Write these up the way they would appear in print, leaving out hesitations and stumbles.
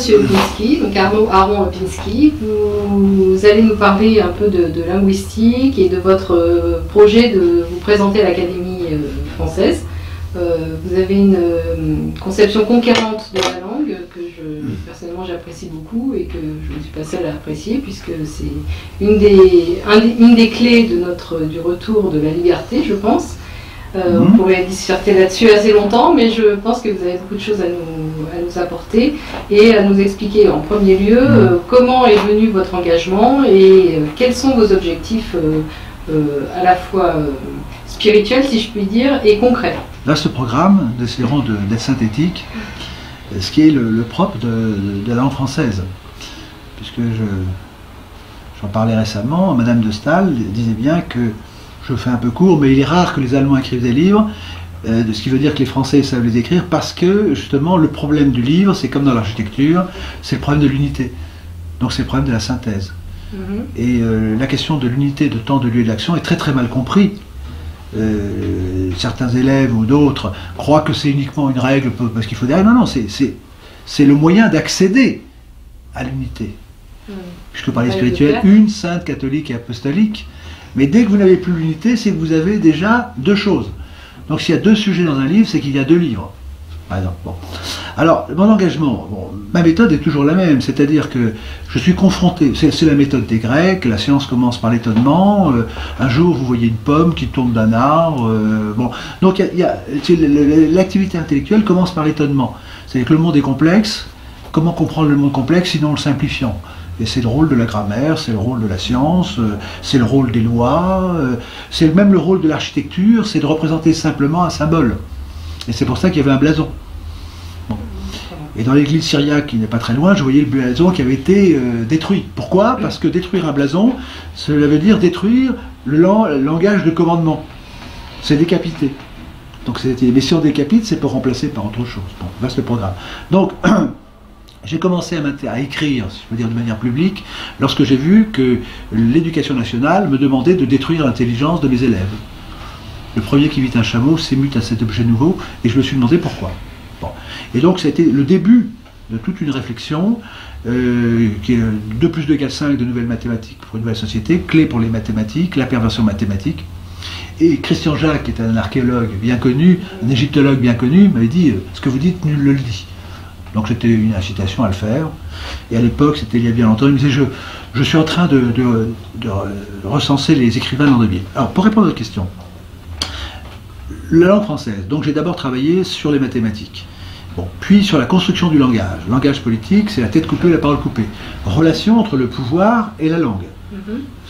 Monsieur Opinski, donc Aaron Opinski. Vous allez nous parler un peu de linguistique et de votre projet de vous présenter à l'Académie française. Vous avez une conception conquérante de la langue que personnellement j'apprécie beaucoup et que je ne suis pas seule à apprécier, puisque c'est une des clés du retour de la liberté, je pense. On pourrait disserter là-dessus assez longtemps, mais je pense que vous avez beaucoup de choses à nous apporter et à nous expliquer en premier lieu comment est venu votre engagement et quels sont vos objectifs à la fois spirituels, si je puis dire, et concrets. Là, ce programme, nous essaierons d'être synthétique, ce qui est le propre de la langue française. Puisque j'en parlais récemment, Madame de Staël disait bien que, je fais un peu court, mais il est rare que les Allemands écrivent des livres, ce qui veut dire que les Français savent les écrire, parce que justement le problème du livre, c'est comme dans l'architecture, c'est le problème de l'unité. Donc c'est le problème de la synthèse. Et la question de l'unité de temps, de lieu et d'action est très très mal comprise. Certains élèves ou d'autres croient que c'est uniquement une règle parce qu'il faut dire non, non, c'est le moyen d'accéder à l'unité. Puisque par les spirituels, une, sainte, catholique et apostolique. Mais dès que vous n'avez plus l'unité, c'est que vous avez déjà deux choses. Donc s'il y a deux sujets dans un livre, c'est qu'il y a deux livres. Par exemple. Bon. Alors, mon engagement, ma méthode est toujours la même, c'est-à-dire que je suis confronté, c'est la méthode des Grecs, la science commence par l'étonnement, un jour vous voyez une pomme qui tombe d'un arbre, bon. Donc l'activité intellectuelle commence par l'étonnement. C'est-à-dire que le monde est complexe, comment comprendre le monde complexe sinon en le simplifiant? Et c'est le rôle de la grammaire, c'est le rôle de la science, c'est le rôle des lois, c'est même le rôle de l'architecture, c'est de représenter simplement un symbole. Et c'est pour ça qu'il y avait un blason. Bon. Et dans l'église syriaque, qui n'est pas très loin, je voyais le blason qui avait été détruit. Pourquoi? Parce que détruire un blason, cela veut dire détruire le langage de commandement. C'est décapiter. Donc, mais si on décapite, c'est pour remplacer par autre chose. Bon, vaste programme. Donc, j'ai commencé à écrire, si je veux dire de manière publique, lorsque j'ai vu que l'éducation nationale me demandait de détruire l'intelligence de mes élèves. Le premier qui vit un chameau s'émute à cet objet nouveau, et je me suis demandé pourquoi. Bon. Et donc ça a été le début de toute une réflexion, qui est 2 + 2 = 5 de nouvelles mathématiques pour une nouvelle société, clé pour les mathématiques, la perversion mathématique. Et Christian Jacques, qui est un archéologue bien connu, un égyptologue bien connu, m'avait dit « ce que vous dites, nul ne le dit ». Donc c'était une incitation à le faire. Et à l'époque, c'était il y a bien longtemps, il me disait je suis en train de recenser les écrivains l'an 2000. Alors pour répondre à votre question, la langue française, donc j'ai d'abord travaillé sur les mathématiques. Bon, puis sur la construction du langage. Le langage politique, c'est la tête coupée et la parole coupée. Relation entre le pouvoir et la langue.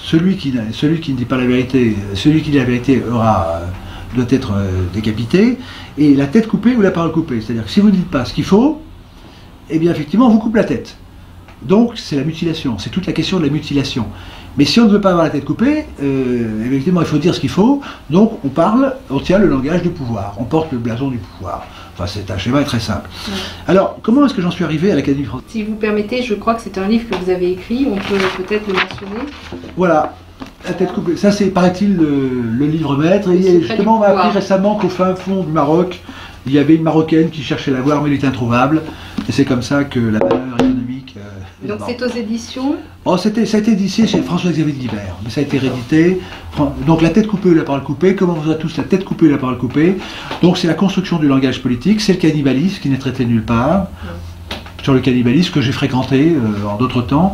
Celui qui ne dit pas la vérité, celui qui dit la vérité doit être décapité, et la tête coupée ou la parole coupée. C'est-à-dire que si vous ne dites pas ce qu'il faut, eh bien effectivement on vous coupe la tête. Donc c'est la mutilation, c'est toute la question de la mutilation. Mais si on ne veut pas avoir la tête coupée, effectivement il faut dire ce qu'il faut, donc on tient le langage du pouvoir, on porte le blason du pouvoir. Enfin c'est un schéma très simple. Alors comment est-ce que j'en suis arrivé à l'Académie française? Si vous permettez, je crois que c'est un livre que vous avez écrit, on peut peut-être le mentionner. Voilà, la tête coupée, ça c'est paraît-il le livre maître, et justement on m'a appris récemment qu'au fin fond du Maroc, il y avait une Marocaine qui cherchait la voir, mais elle était introuvable. Et c'est comme ça que la valeur économique... Donc c'est aux éditions? Oh, ça a été édité chez François-Xavier de Guibert, mais ça a été réédité. Donc la tête coupée ou la parole coupée, comment vous aurez tous la tête coupée ou la parole coupée. Donc c'est la construction du langage politique, c'est le cannibalisme qui n'est traité nulle part. Sur le cannibalisme que j'ai fréquenté en d'autres temps.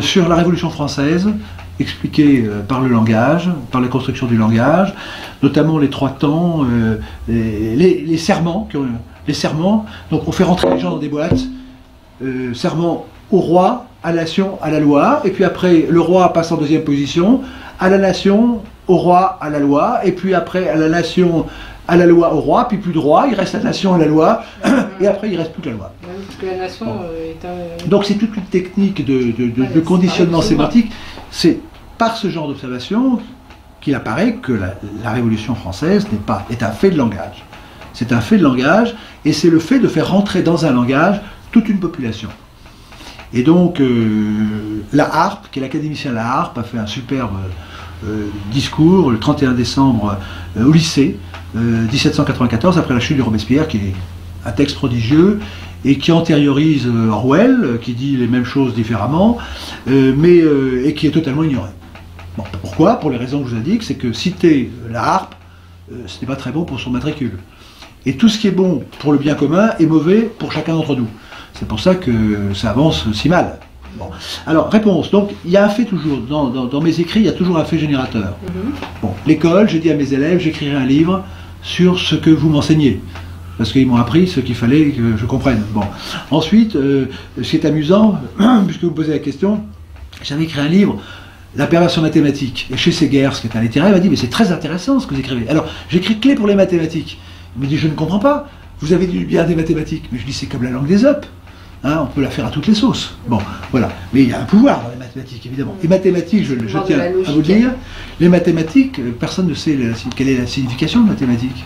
Sur la Révolution française, expliqué par le langage, par la construction du langage, notamment les 3 temps, les serments, donc on fait rentrer les gens dans des boîtes, serment au roi, à la nation, à la loi, et puis après le roi passe en 2e position, à la nation, au roi, à la loi, et puis après à la nation, à la loi, au roi, puis plus de roi, il reste la nation à la loi, et après il reste plus que la loi. Parce que la nation est un... Donc c'est toute une technique de conditionnement sémantique. C'est par ce genre d'observation qu'il apparaît que la Révolution française est un fait de langage. C'est un fait de langage, et c'est le fait de faire rentrer dans un langage toute une population. Et donc la Harpe, qui est l'académicien La Harpe, a fait un superbe discours le 31 décembre au lycée, 1794, après la chute de Robespierre, qui est un texte prodigieux, et qui antériorise Orwell, qui dit les mêmes choses différemment, et qui est totalement ignoré. Bon, pourquoi? Pour les raisons que je vous indique, c'est que citer la harpe, ce n'est pas très bon pour son matricule. Et tout ce qui est bon pour le bien commun est mauvais pour chacun d'entre nous. C'est pour ça que ça avance si mal. Bon. Alors, réponse. Donc, il y a un fait toujours. Dans mes écrits, il y a toujours un fait générateur. Bon, l'école, j'ai dit à mes élèves, j'écrirai un livre sur ce que vous m'enseignez. Parce qu'ils m'ont appris ce qu'il fallait que je comprenne. Bon. Ensuite, ce qui est amusant, puisque vous posez la question, j'avais écrit un livre, La perversion mathématique. Et chez Segers, qui est un littéraire, il m'a dit, mais c'est très intéressant ce que vous écrivez. Alors, j'écris clé pour les mathématiques. Il m'a dit, je ne comprends pas. Vous avez du bien des mathématiques. Mais je dis, c'est comme la langue des Up. Hein, on peut la faire à toutes les sauces. Bon, voilà. Mais il y a un pouvoir dans les mathématiques, évidemment. Les mathématiques, je tiens à vous dire, les mathématiques, personne ne sait quelle est la signification de mathématiques.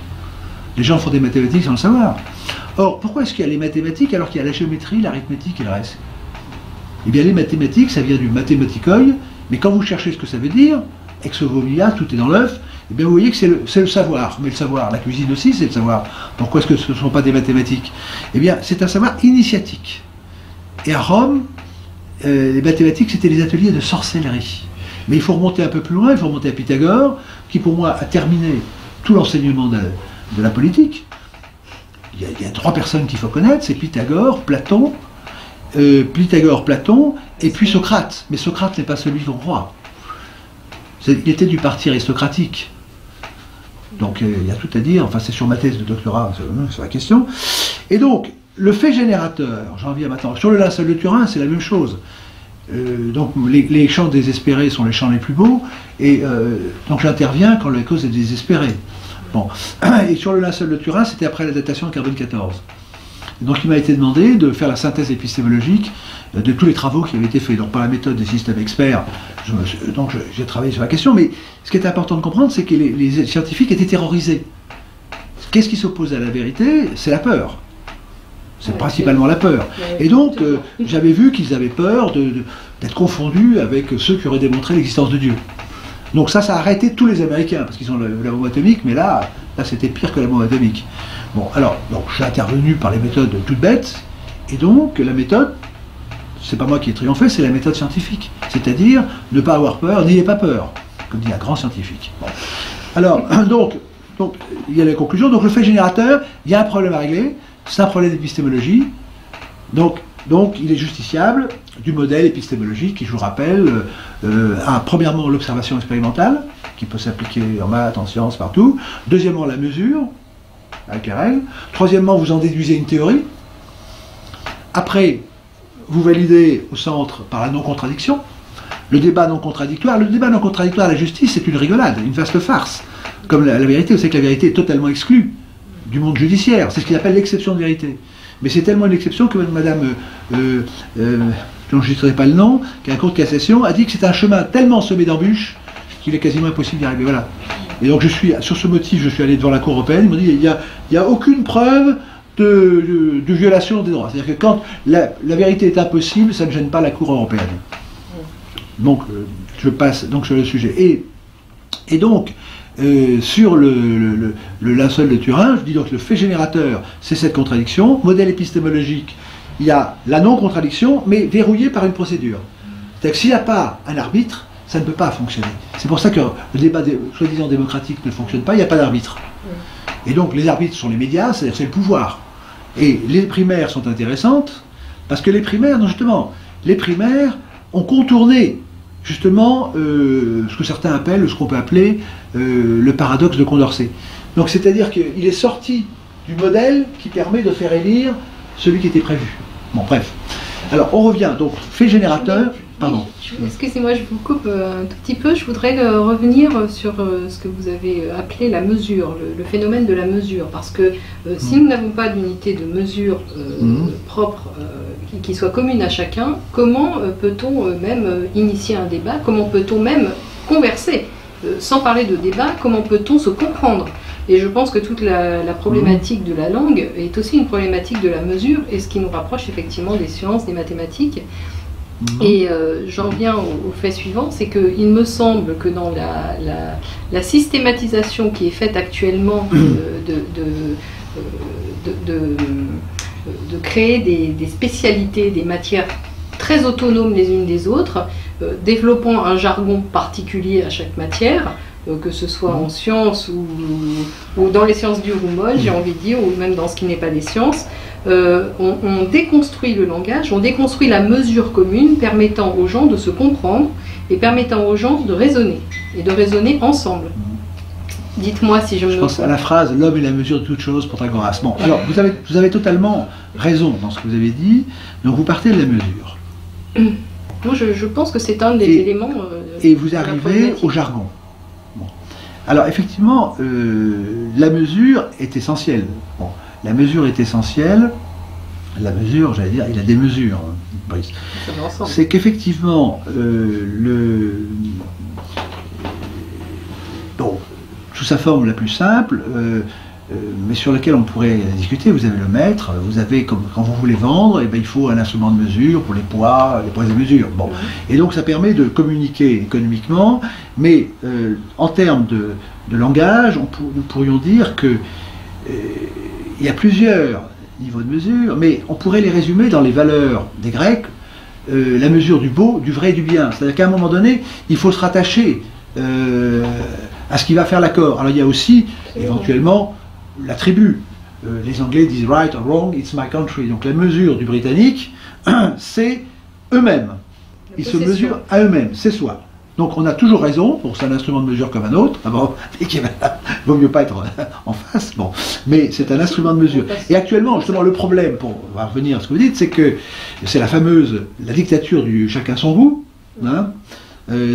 Les gens font des mathématiques sans le savoir. Or, pourquoi est-ce qu'il y a les mathématiques alors qu'il y a la géométrie, l'arithmétique et le reste? Eh bien, les mathématiques, ça vient du mathématikoi, mais quand vous cherchez ce que ça veut dire, ex vomia, tout est dans l'œuf, eh bien, vous voyez que c'est le savoir. Mais le savoir, la cuisine aussi, c'est le savoir. Pourquoi est-ce que ce ne sont pas des mathématiques? Eh bien, c'est un savoir initiatique. Et à Rome, les mathématiques, c'était les ateliers de sorcellerie. Mais il faut remonter un peu plus loin, il faut remonter à Pythagore, qui pour moi a terminé tout l'enseignement de la politique. Il y a 3 personnes qu'il faut connaître, c'est Pythagore, Platon, et puis Socrate. Mais Socrate n'est pas celui qu'on croit. Il était du parti aristocratique. Donc il y a tout à dire, enfin c'est sur ma thèse de doctorat, sur la question. Et donc, le fait générateur, j'en viens maintenant, sur le linceul de Turin, c'est la même chose. Donc les chants désespérés sont les chants les plus beaux, et donc j'interviens quand la cause est désespérée. Bon. Et sur le linceul de Turin, c'était après la datation de carbone 14. Donc il m'a été demandé de faire la synthèse épistémologique de tous les travaux qui avaient été faits. Donc par la méthode des systèmes experts, donc j'ai travaillé sur la question, mais ce qui est important de comprendre, c'est que les scientifiques étaient terrorisés. Qu'est-ce qui s'oppose à la vérité? C'est la peur. C'est principalement la peur. Et donc, j'avais vu qu'ils avaient peur d'être confondus avec ceux qui auraient démontré l'existence de Dieu. Donc ça a arrêté tous les Américains, parce qu'ils ont la bombe atomique, mais là c'était pire que la bombe atomique. Bon, alors, je suis intervenu par les méthodes toutes bêtes, et donc la méthode, c'est pas moi qui ai triomphé, c'est la méthode scientifique. C'est-à-dire, ne pas avoir peur, n'ayez pas peur, comme dit un grand scientifique. Bon. Alors, donc, il y a la conclusion, donc le fait générateur, il y a un problème à régler, c'est un problème d'épistémologie, donc il est justiciable du modèle épistémologique qui, je vous rappelle, a premièrement l'observation expérimentale, qui peut s'appliquer en maths, en sciences, partout. Deuxièmement, la mesure, avec les règles. Troisièmement, vous en déduisez une théorie. Après, vous validez au centre par la non-contradiction. Le débat non contradictoire, la justice, c'est une rigolade, une vaste farce. Comme la vérité, vous savez que la vérité est totalement exclue du monde judiciaire. C'est ce qu'ils appellent l'exception de vérité. Mais c'est tellement une exception que madame, dont je ne citerai pas le nom, qui a un cours de cassation, a dit que c'est un chemin tellement semé d'embûches qu'il est quasiment impossible d'y arriver. Voilà. Et donc sur ce motif, je suis allé devant la Cour européenne, ils m'ont dit il n'y a aucune preuve de violation des droits. C'est-à-dire que quand la vérité est impossible, ça ne gêne pas la Cour européenne. Donc, je passe donc sur le sujet. Et donc, sur le linceul de Turin, je dis donc le fait générateur, c'est cette contradiction. Modèle épistémologique, il y a la non-contradiction, mais verrouillée par une procédure. C'est-à-dire que s'il n'y a pas un arbitre, ça ne peut pas fonctionner. C'est pour ça que le débat soi-disant démocratique ne fonctionne pas, il n'y a pas d'arbitre. Et donc les arbitres sont les médias, c'est-à-dire c'est le pouvoir. Et les primaires sont intéressantes, parce que les primaires ont contourné justement ce que certains appellent, ce qu'on peut appeler le paradoxe de Condorcet. Donc c'est-à-dire qu'il est sorti du modèle qui permet de faire élire celui qui était prévu. Bon, bref. Alors on revient, donc fait générateur, pardon. Excusez-moi, je vous coupe un tout petit peu. Je voudrais revenir sur ce que vous avez appelé la mesure, le phénomène de la mesure. Parce que si nous n'avons pas d'unité de mesure propre, qui soit commune à chacun, comment peut-on même initier un débat? Comment peut-on même converser? Sans parler de débat, comment peut-on se comprendre? Et je pense que toute la problématique de la langue est aussi une problématique de la mesure, et ce qui nous rapproche effectivement des sciences, des mathématiques. Et j'en viens au fait suivant, c'est qu'il me semble que dans la systématisation qui est faite actuellement de créer des spécialités, des matières très autonomes les unes des autres, développant un jargon particulier à chaque matière, que ce soit en sciences ou dans les sciences dures ou molles, j'ai envie de dire, ou même dans ce qui n'est pas des sciences. On déconstruit le langage, on déconstruit la mesure commune, permettant aux gens de se comprendre et permettant aux gens de raisonner, et de raisonner ensemble. Dites-moi si je me... Je pense à la phrase « l'homme est la mesure de toute chose » pour Pythagoras. Bon, alors, vous avez totalement raison dans ce que vous avez dit, donc vous partez de la mesure. Moi, je pense que c'est un des éléments... et vous arrivez au jargon. Bon. Alors, effectivement, la mesure est essentielle. Bon, la mesure est essentielle. La mesure, j'allais dire, il a des mesures, Brice. C'est qu'effectivement, bon, sous sa forme la plus simple, mais sur laquelle on pourrait discuter, vous avez le mètre, vous avez, comme quand vous voulez vendre, et ben, il faut un instrument de mesure pour les poids et mesures. Bon. Et donc ça permet de communiquer économiquement, mais en termes de langage, nous pourrions dire que il y a plusieurs niveaux de mesure, mais on pourrait les résumer dans les valeurs des Grecs, la mesure du beau, du vrai et du bien. C'est-à-dire qu'à un moment donné, il faut se rattacher à ce qui va faire l'accord. Alors il y a aussi, éventuellement, l'attribut. Les Anglais disent « right or wrong, it's my country ». Donc la mesure du britannique, c'est eux-mêmes. Ils se mesurent à eux-mêmes, c'est soi. Donc on a toujours raison, c'est un instrument de mesure comme un autre, il vaut mieux pas être en face, bon. Mais c'est un instrument de mesure. Et actuellement, justement, le problème, pour revenir à ce que vous dites, c'est que c'est la dictature du chacun son goût, hein,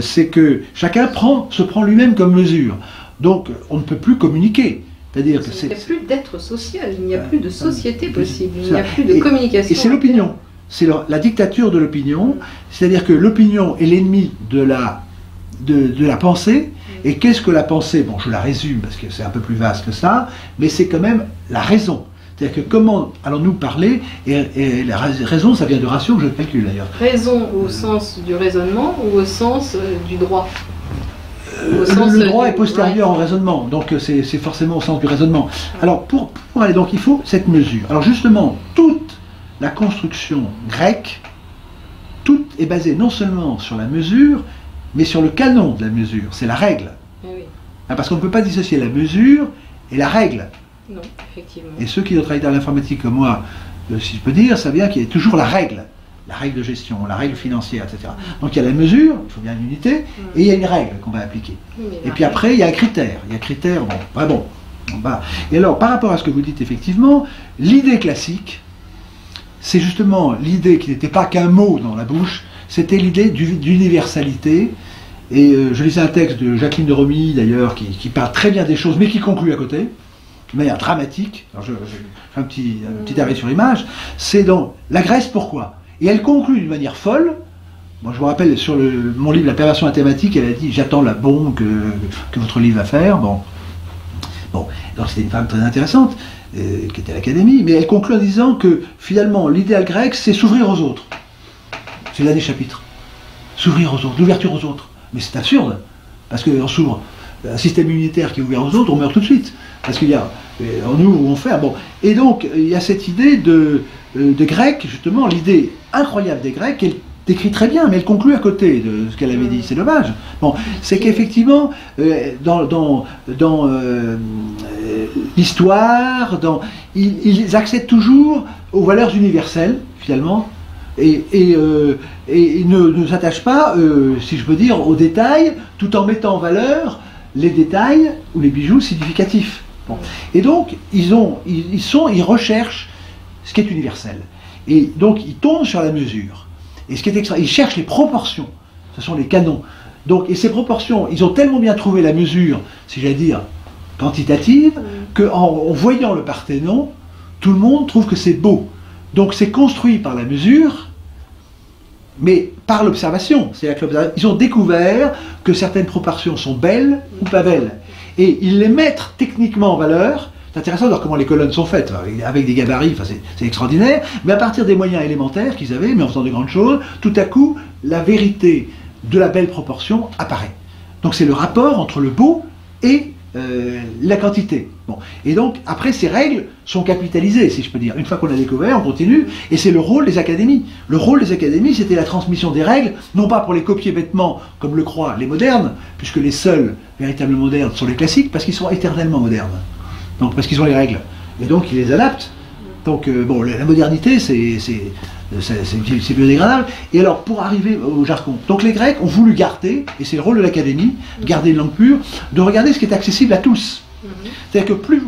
c'est que chacun se prend lui-même comme mesure. Donc on ne peut plus communiquer. C'est-à-dire que il n'y a plus d'être social, il n'y a plus de société possible, il n'y a plus de communication. Et c'est l'opinion. C'est la dictature de l'opinion, c'est-à-dire que l'opinion est l'ennemi de la pensée. Et qu'est-ce que la pensée? Bon, je la résume parce que c'est un peu plus vaste que ça, mais c'est quand même la raison. C'est-à-dire que comment allons-nous parler? Et la raison, ça vient de ratio que je calcule d'ailleurs. Raison au sens du raisonnement ou au sens du droit? Le droit est postérieur au raisonnement, donc c'est forcément au sens du raisonnement. Alors pour aller, donc il faut cette mesure. Alors justement, toute la construction grecque, tout est basé non seulement sur la mesure, mais sur le canon de la mesure, c'est la règle. Oui. Parce qu'on ne peut pas dissocier la mesure et la règle. Non, effectivement. Et ceux qui ont travaillé dans l'informatique comme moi, si je peux dire, savent bien qu'il y a toujours la règle de gestion, la règle financière, etc. Donc il y a la mesure, il faut bien une unité, et il y a une règle qu'on va appliquer. Et puis après, il y a un critère. Il y a critère, bon. Et alors, par rapport à ce que vous dites, effectivement, l'idée classique, c'est justement l'idée qui n'était pas qu'un mot dans la bouche, c'était l'idée d'universalité. Et je lisais un texte de Jacqueline de Romilly, d'ailleurs, qui parle très bien des choses, mais qui conclut à côté, de manière dramatique. Alors je fais un petit arrêt sur image. C'est dans la Grèce, pourquoi? Et elle conclut d'une manière folle. Moi, je me rappelle, sur mon livre La perversion mathématique, elle a dit « J'attends la bombe que votre livre va faire ». Bon, donc c'était une femme très intéressante, qui était à l'Académie, mais elle conclut en disant que, finalement, l'idéal grec, c'est s'ouvrir aux autres. C'est là des chapitres. S'ouvrir aux autres, l'ouverture aux autres. Mais c'est absurde, parce qu'on s'ouvre. Un système immunitaire qui est ouvert aux autres, on meurt tout de suite. Parce qu'il y a, on ouvre, on ferme. Bon. Et donc, il y a cette idée de Grecs, justement, l'idée incroyable des Grecs, qu'elle décrit très bien, mais elle conclut à côté de ce qu'elle avait dit. C'est dommage. Bon, c'est qu'effectivement, dans l'histoire, ils accèdent toujours aux valeurs universelles, finalement, et ne s'attachent pas, si je peux dire, aux détails, tout en mettant en valeur les détails ou les bijoux significatifs. Bon. Et donc, ils recherchent ce qui est universel. Et donc, ils tombent sur la mesure. Et ce qui est extra, ils cherchent les proportions. Ce sont les canons. Donc, et ces proportions, ils ont tellement bien trouvé la mesure, si j'allais dire, quantitative, qu'en voyant le Parthénon, tout le monde trouve que c'est beau. Donc, c'est construit par la mesure, mais par l'observation. C'est-à-dire qu'ils ont découvert que certaines proportions sont belles ou pas belles. Et ils les mettent techniquement en valeur. C'est intéressant de voir comment les colonnes sont faites, avec des gabarits, enfin, c'est extraordinaire. Mais à partir des moyens élémentaires qu'ils avaient, mais en faisant de grandes choses, tout à coup, la vérité de la belle proportion apparaît. Donc c'est le rapport entre le beau et la quantité. Bon. Et donc, après, ces règles sont capitalisées, si je peux dire. Une fois qu'on a découvert, on continue, et c'est le rôle des académies. Le rôle des académies, c'était la transmission des règles, non pas pour les copier bêtement, comme le croient les modernes, puisque les seuls véritables modernes sont les classiques, parce qu'ils sont éternellement modernes. Donc, parce qu'ils ont les règles. Et donc, ils les adaptent. Donc, bon, la modernité, c'est biodégradable. Et alors, pour arriver au jargon, donc les Grecs ont voulu garder, et c'est le rôle de l'académie, garder une langue pure, de regarder ce qui est accessible à tous. C'est-à-dire que plus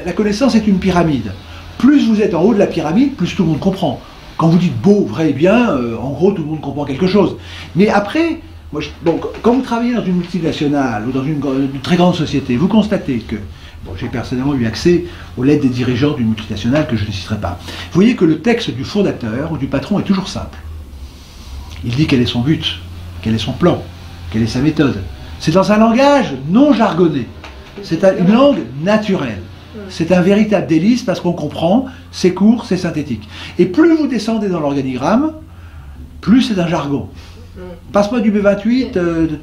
la connaissance est une pyramide, plus vous êtes en haut de la pyramide, plus tout le monde comprend. Quand vous dites beau, vrai et bien, en gros, tout le monde comprend quelque chose. Mais après, bon, quand vous travaillez dans une multinationale ou dans une très grande société, vous constatez que, bon, j'ai personnellement eu accès aux lettres des dirigeants d'une multinationale que je ne citerai pas. Vous voyez que le texte du fondateur ou du patron est toujours simple. Il dit quel est son but, quel est son plan, quelle est sa méthode. C'est dans un langage non jargonné. C'est une langue naturelle. C'est un véritable délice parce qu'on comprend, c'est court, c'est synthétique. Et plus vous descendez dans l'organigramme, plus c'est un jargon. Passe-moi du B28,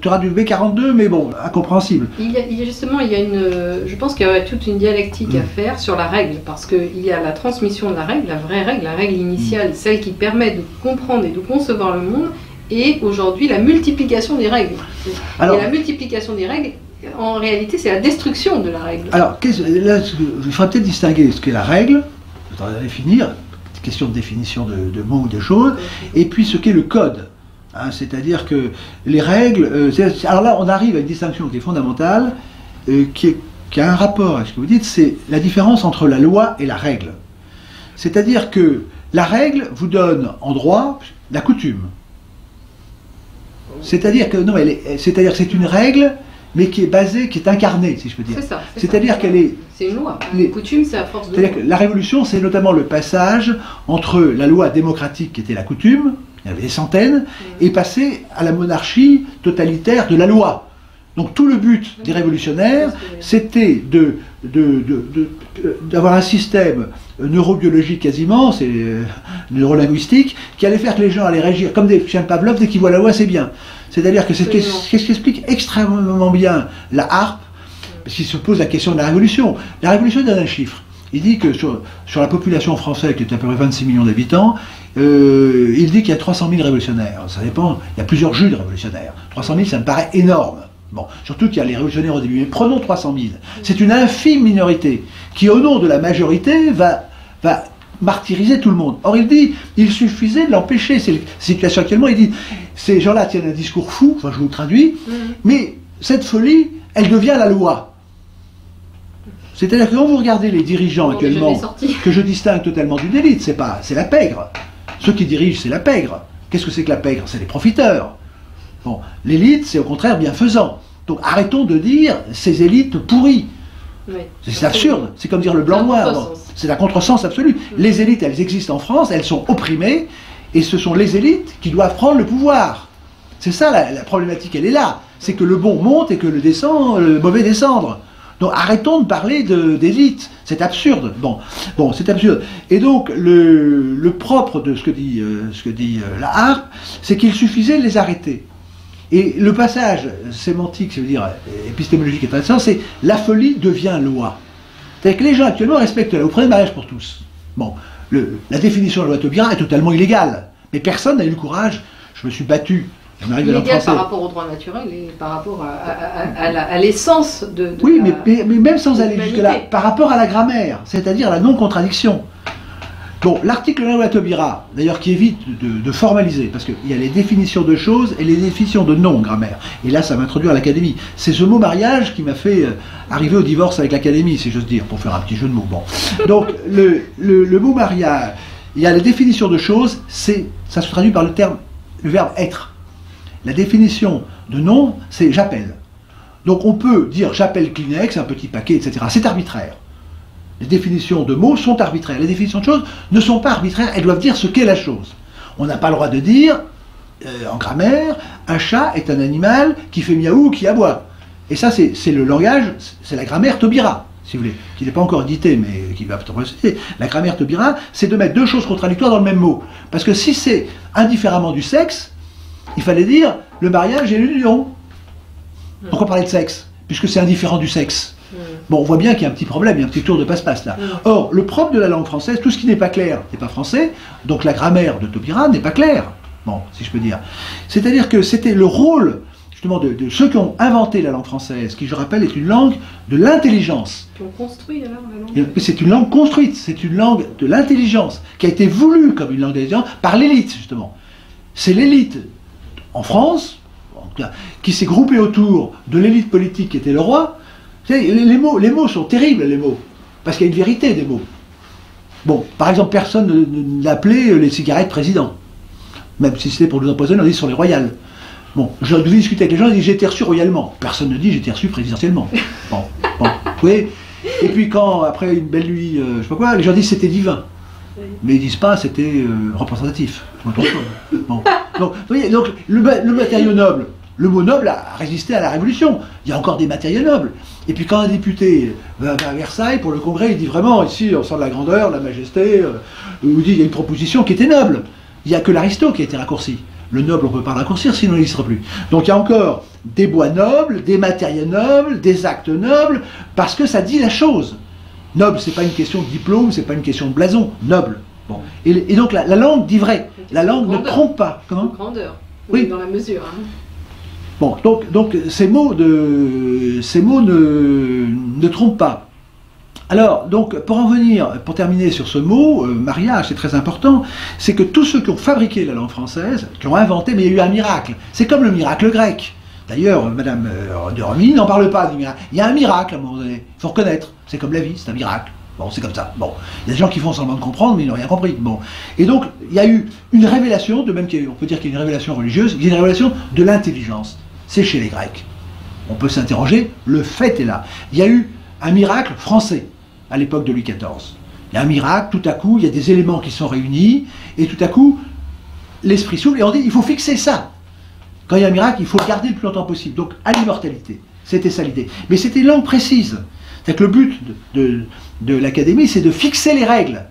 tu auras du B42, mais bon, incompréhensible. Je pense qu'il y a toute une dialectique à faire sur la règle, parce qu'il y a la transmission de la règle initiale, celle qui permet de comprendre et de concevoir le monde, et aujourd'hui la multiplication des règles. Alors, et la multiplication des règles, en réalité, c'est la destruction de la règle. Alors, là, il faudrait peut-être distinguer ce qu'est la règle, il faudrait définir, question de définition de mots ou de choses, et puis ce qu'est le code. Hein, c'est-à-dire que les règles... alors là, on arrive à une distinction qui est fondamentale, qui a un rapport à ce que vous dites, c'est la différence entre la loi et la règle. C'est-à-dire que la règle vous donne en droit la coutume. C'est-à-dire que c'est une règle, mais qui est basée, qui est incarnée, si je peux dire. C'est ça. C'est-à-dire qu'elle est... C'est une loi. Les coutumes, c'est à force de... C'est-à-dire que la révolution, c'est notamment le passage entre la loi démocratique, qui était la coutume, il y en avait des centaines, et passer à la monarchie totalitaire de la loi. Donc tout le but des révolutionnaires, c'était d'avoir un système neurobiologique quasiment, c'est neurolinguistique, qui allait faire que les gens allaient réagir comme des chiens de Pavlov, dès qu'ils voient la loi, c'est bien. C'est-à-dire que c'est ce qui explique extrêmement bien la harpe, parce qu'il se pose la question de la révolution. La révolution donne un chiffre. Il dit que sur la population française, qui est à peu près 26 millions d'habitants, il dit qu'il y a 300 000 révolutionnaires. Ça dépend, il y a plusieurs jus de révolutionnaires. 300 000, ça me paraît énorme. Bon, surtout qu'il y a les révolutionnaires au début. Mais prenons 300 000. C'est une infime minorité qui, au nom de la majorité, va martyriser tout le monde. Or, il dit, il suffisait de l'empêcher. C'est la situation actuellement. Il dit, ces gens-là tiennent un discours fou, enfin je vous le traduis, mais cette folie, elle devient la loi. C'est-à-dire que quand vous regardez les dirigeants actuellement, que je distingue totalement d'une élite, c'est la pègre. Ceux qui dirigent, c'est la pègre. Qu'est-ce que c'est que la pègre? C'est les profiteurs. Bon, l'élite, c'est au contraire bienfaisant. Donc arrêtons de dire ces élites pourries. Oui, c'est absurde. C'est comme dire le blanc-noir. C'est un contresens absolu. Les élites, elles existent en France, elles sont opprimées, et ce sont les élites qui doivent prendre le pouvoir. C'est ça la problématique, elle est là. C'est que le bon monte et que le mauvais descendre. Donc arrêtons de parler d'élite, c'est absurde. Bon, c'est absurde. Et donc le propre de ce que dit la harpe, c'est qu'il suffisait de les arrêter. Et le passage sémantique, ça veut dire épistémologique et intéressant, c'est la folie devient loi. C'est-à-dire que les gens actuellement respectent la loi. Vous prenez le mariage pour tous. Bon, la définition de la loi Taubira est totalement illégale. Mais personne n'a eu le courage. Je me suis battu. Illégal par rapport au droit naturel et par rapport à l'essence de oui, mais même sans aller jusque-là, par rapport à la grammaire, c'est-à-dire la non-contradiction. Bon, l'article 1 de la Taubira, d'ailleurs, qui évite de formaliser, parce qu'il y a les définitions de choses et les définitions de non-grammaire. Et là, ça m'introduit à l'académie. C'est ce mot mariage qui m'a fait arriver au divorce avec l'académie, si j'ose dire, pour faire un petit jeu de mots. Bon. Donc, le mot mariage, il y a les définitions de choses, ça se traduit par le verbe être. La définition de nom, c'est j'appelle. Donc on peut dire j'appelle Kleenex, un petit paquet, etc. C'est arbitraire. Les définitions de mots sont arbitraires. Les définitions de choses ne sont pas arbitraires, elles doivent dire ce qu'est la chose. On n'a pas le droit de dire, en grammaire, un chat est un animal qui fait miaou ou qui aboie. Et ça, c'est le langage, c'est la grammaire Taubira, si vous voulez, qui n'est pas encore édité, mais qui va peut-être citer. La grammaire Taubira, c'est de mettre deux choses contradictoires dans le même mot. Parce que si c'est indifféremment du sexe, il fallait dire le mariage et l'union. Pourquoi parler de sexe? Puisque c'est indifférent du sexe. Bon, on voit bien qu'il y a un petit problème, il y a un petit tour de passe-passe là. Or, le propre de la langue française, tout ce qui n'est pas clair n'est pas français, donc la grammaire de Taubira n'est pas claire. Bon, si je peux dire. C'est-à-dire que c'était le rôle, justement, de ceux qui ont inventé la langue française, qui, je rappelle, est une langue de l'intelligence. Qui ont construit alors la langue. C'est une langue construite, c'est une langue de l'intelligence, qui a été voulue comme une langue de l'intelligence par l'élite, justement. C'est l'élite en France, qui s'est groupée autour de l'élite politique qui était le roi. Vous savez, les mots sont terribles, les mots, parce qu'il y a une vérité des mots. Bon, par exemple, personne n'appelait les cigarettes président. Même si c'était pour nous empoisonner, on dit sur les royales. Bon, je devais discuter avec les gens, ils disent j'ai été reçu royalement. Personne ne dit j'ai été reçu présidentiellement. Bon, vous voyez. Et puis quand, après une belle nuit, je sais pas quoi, les gens disent c'était divin. Mais ils disent pas c'était représentatif. Bon. Donc, vous voyez, donc le matériau noble, le mot noble a résisté à la Révolution. Il y a encore des matériaux nobles. Et puis quand un député va à Versailles pour le Congrès, il dit vraiment ici on sent de la grandeur, de la majesté, il dit il y a une proposition qui était noble. Il n'y a que l'aristo qui a été raccourci. Le noble, on ne peut pas le raccourcir, sinon il n'existera plus. Donc il y a encore des bois nobles, des matériaux nobles, des actes nobles, parce que ça dit la chose. Noble, c'est pas une question de diplôme, c'est pas une question de blason. Noble. Bon. Et donc la langue dit vrai. La langue ne trompe pas. Comment ? Grandeur. Oui. Dans la mesure. Hein. Bon, donc ces mots ne trompent pas. Alors, donc, pour en venir, pour terminer sur ce mot, mariage, c'est très important, c'est que tous ceux qui ont fabriqué la langue française, qui ont inventé, mais il y a eu un miracle. C'est comme le miracle grec. D'ailleurs, Madame de Romilly n'en parle pas du miracle. Il y a un miracle à un moment donné. Il faut reconnaître. C'est comme la vie, c'est un miracle. Bon, c'est comme ça. Bon, il y a des gens qui font semblant de comprendre, mais ils n'ont rien compris. Bon, et donc, il y a eu une révélation, de même qu'on peut dire qu'il y a une révélation religieuse, il y a une révélation de l'intelligence. C'est chez les Grecs. On peut s'interroger, le fait est là. Il y a eu un miracle français à l'époque de Louis XIV. Il y a un miracle, tout à coup, il y a des éléments qui sont réunis, et tout à coup, l'esprit s'ouvre, et on dit, il faut fixer ça. Quand il y a un miracle, il faut le garder le plus longtemps possible. Donc, à l'immortalité. C'était ça l'idée. Mais c'était une langue précise. C'est-à-dire que le but de l'académie, c'est de fixer les règles.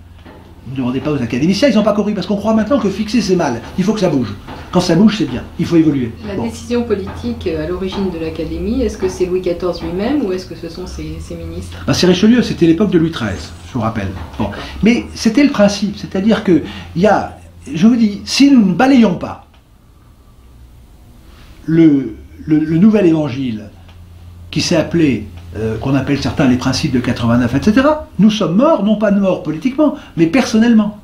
Ne demandez pas aux académiciens, ils n'ont pas compris, parce qu'on croit maintenant que fixer, c'est mal. Il faut que ça bouge. Quand ça bouge, c'est bien. Il faut évoluer. La décision politique à l'origine de l'académie, est-ce que c'est Louis XIV lui-même ou est-ce que ce sont ses ministres? C'est Richelieu, c'était l'époque de Louis XIII, je vous rappelle. Bon. Mais c'était le principe, c'est-à-dire que il y a, je vous dis, si nous ne balayons pas le nouvel évangile qui s'est appelé, qu'on appelle certains les principes de 89, etc., nous sommes morts, non pas de mort politiquement, mais personnellement.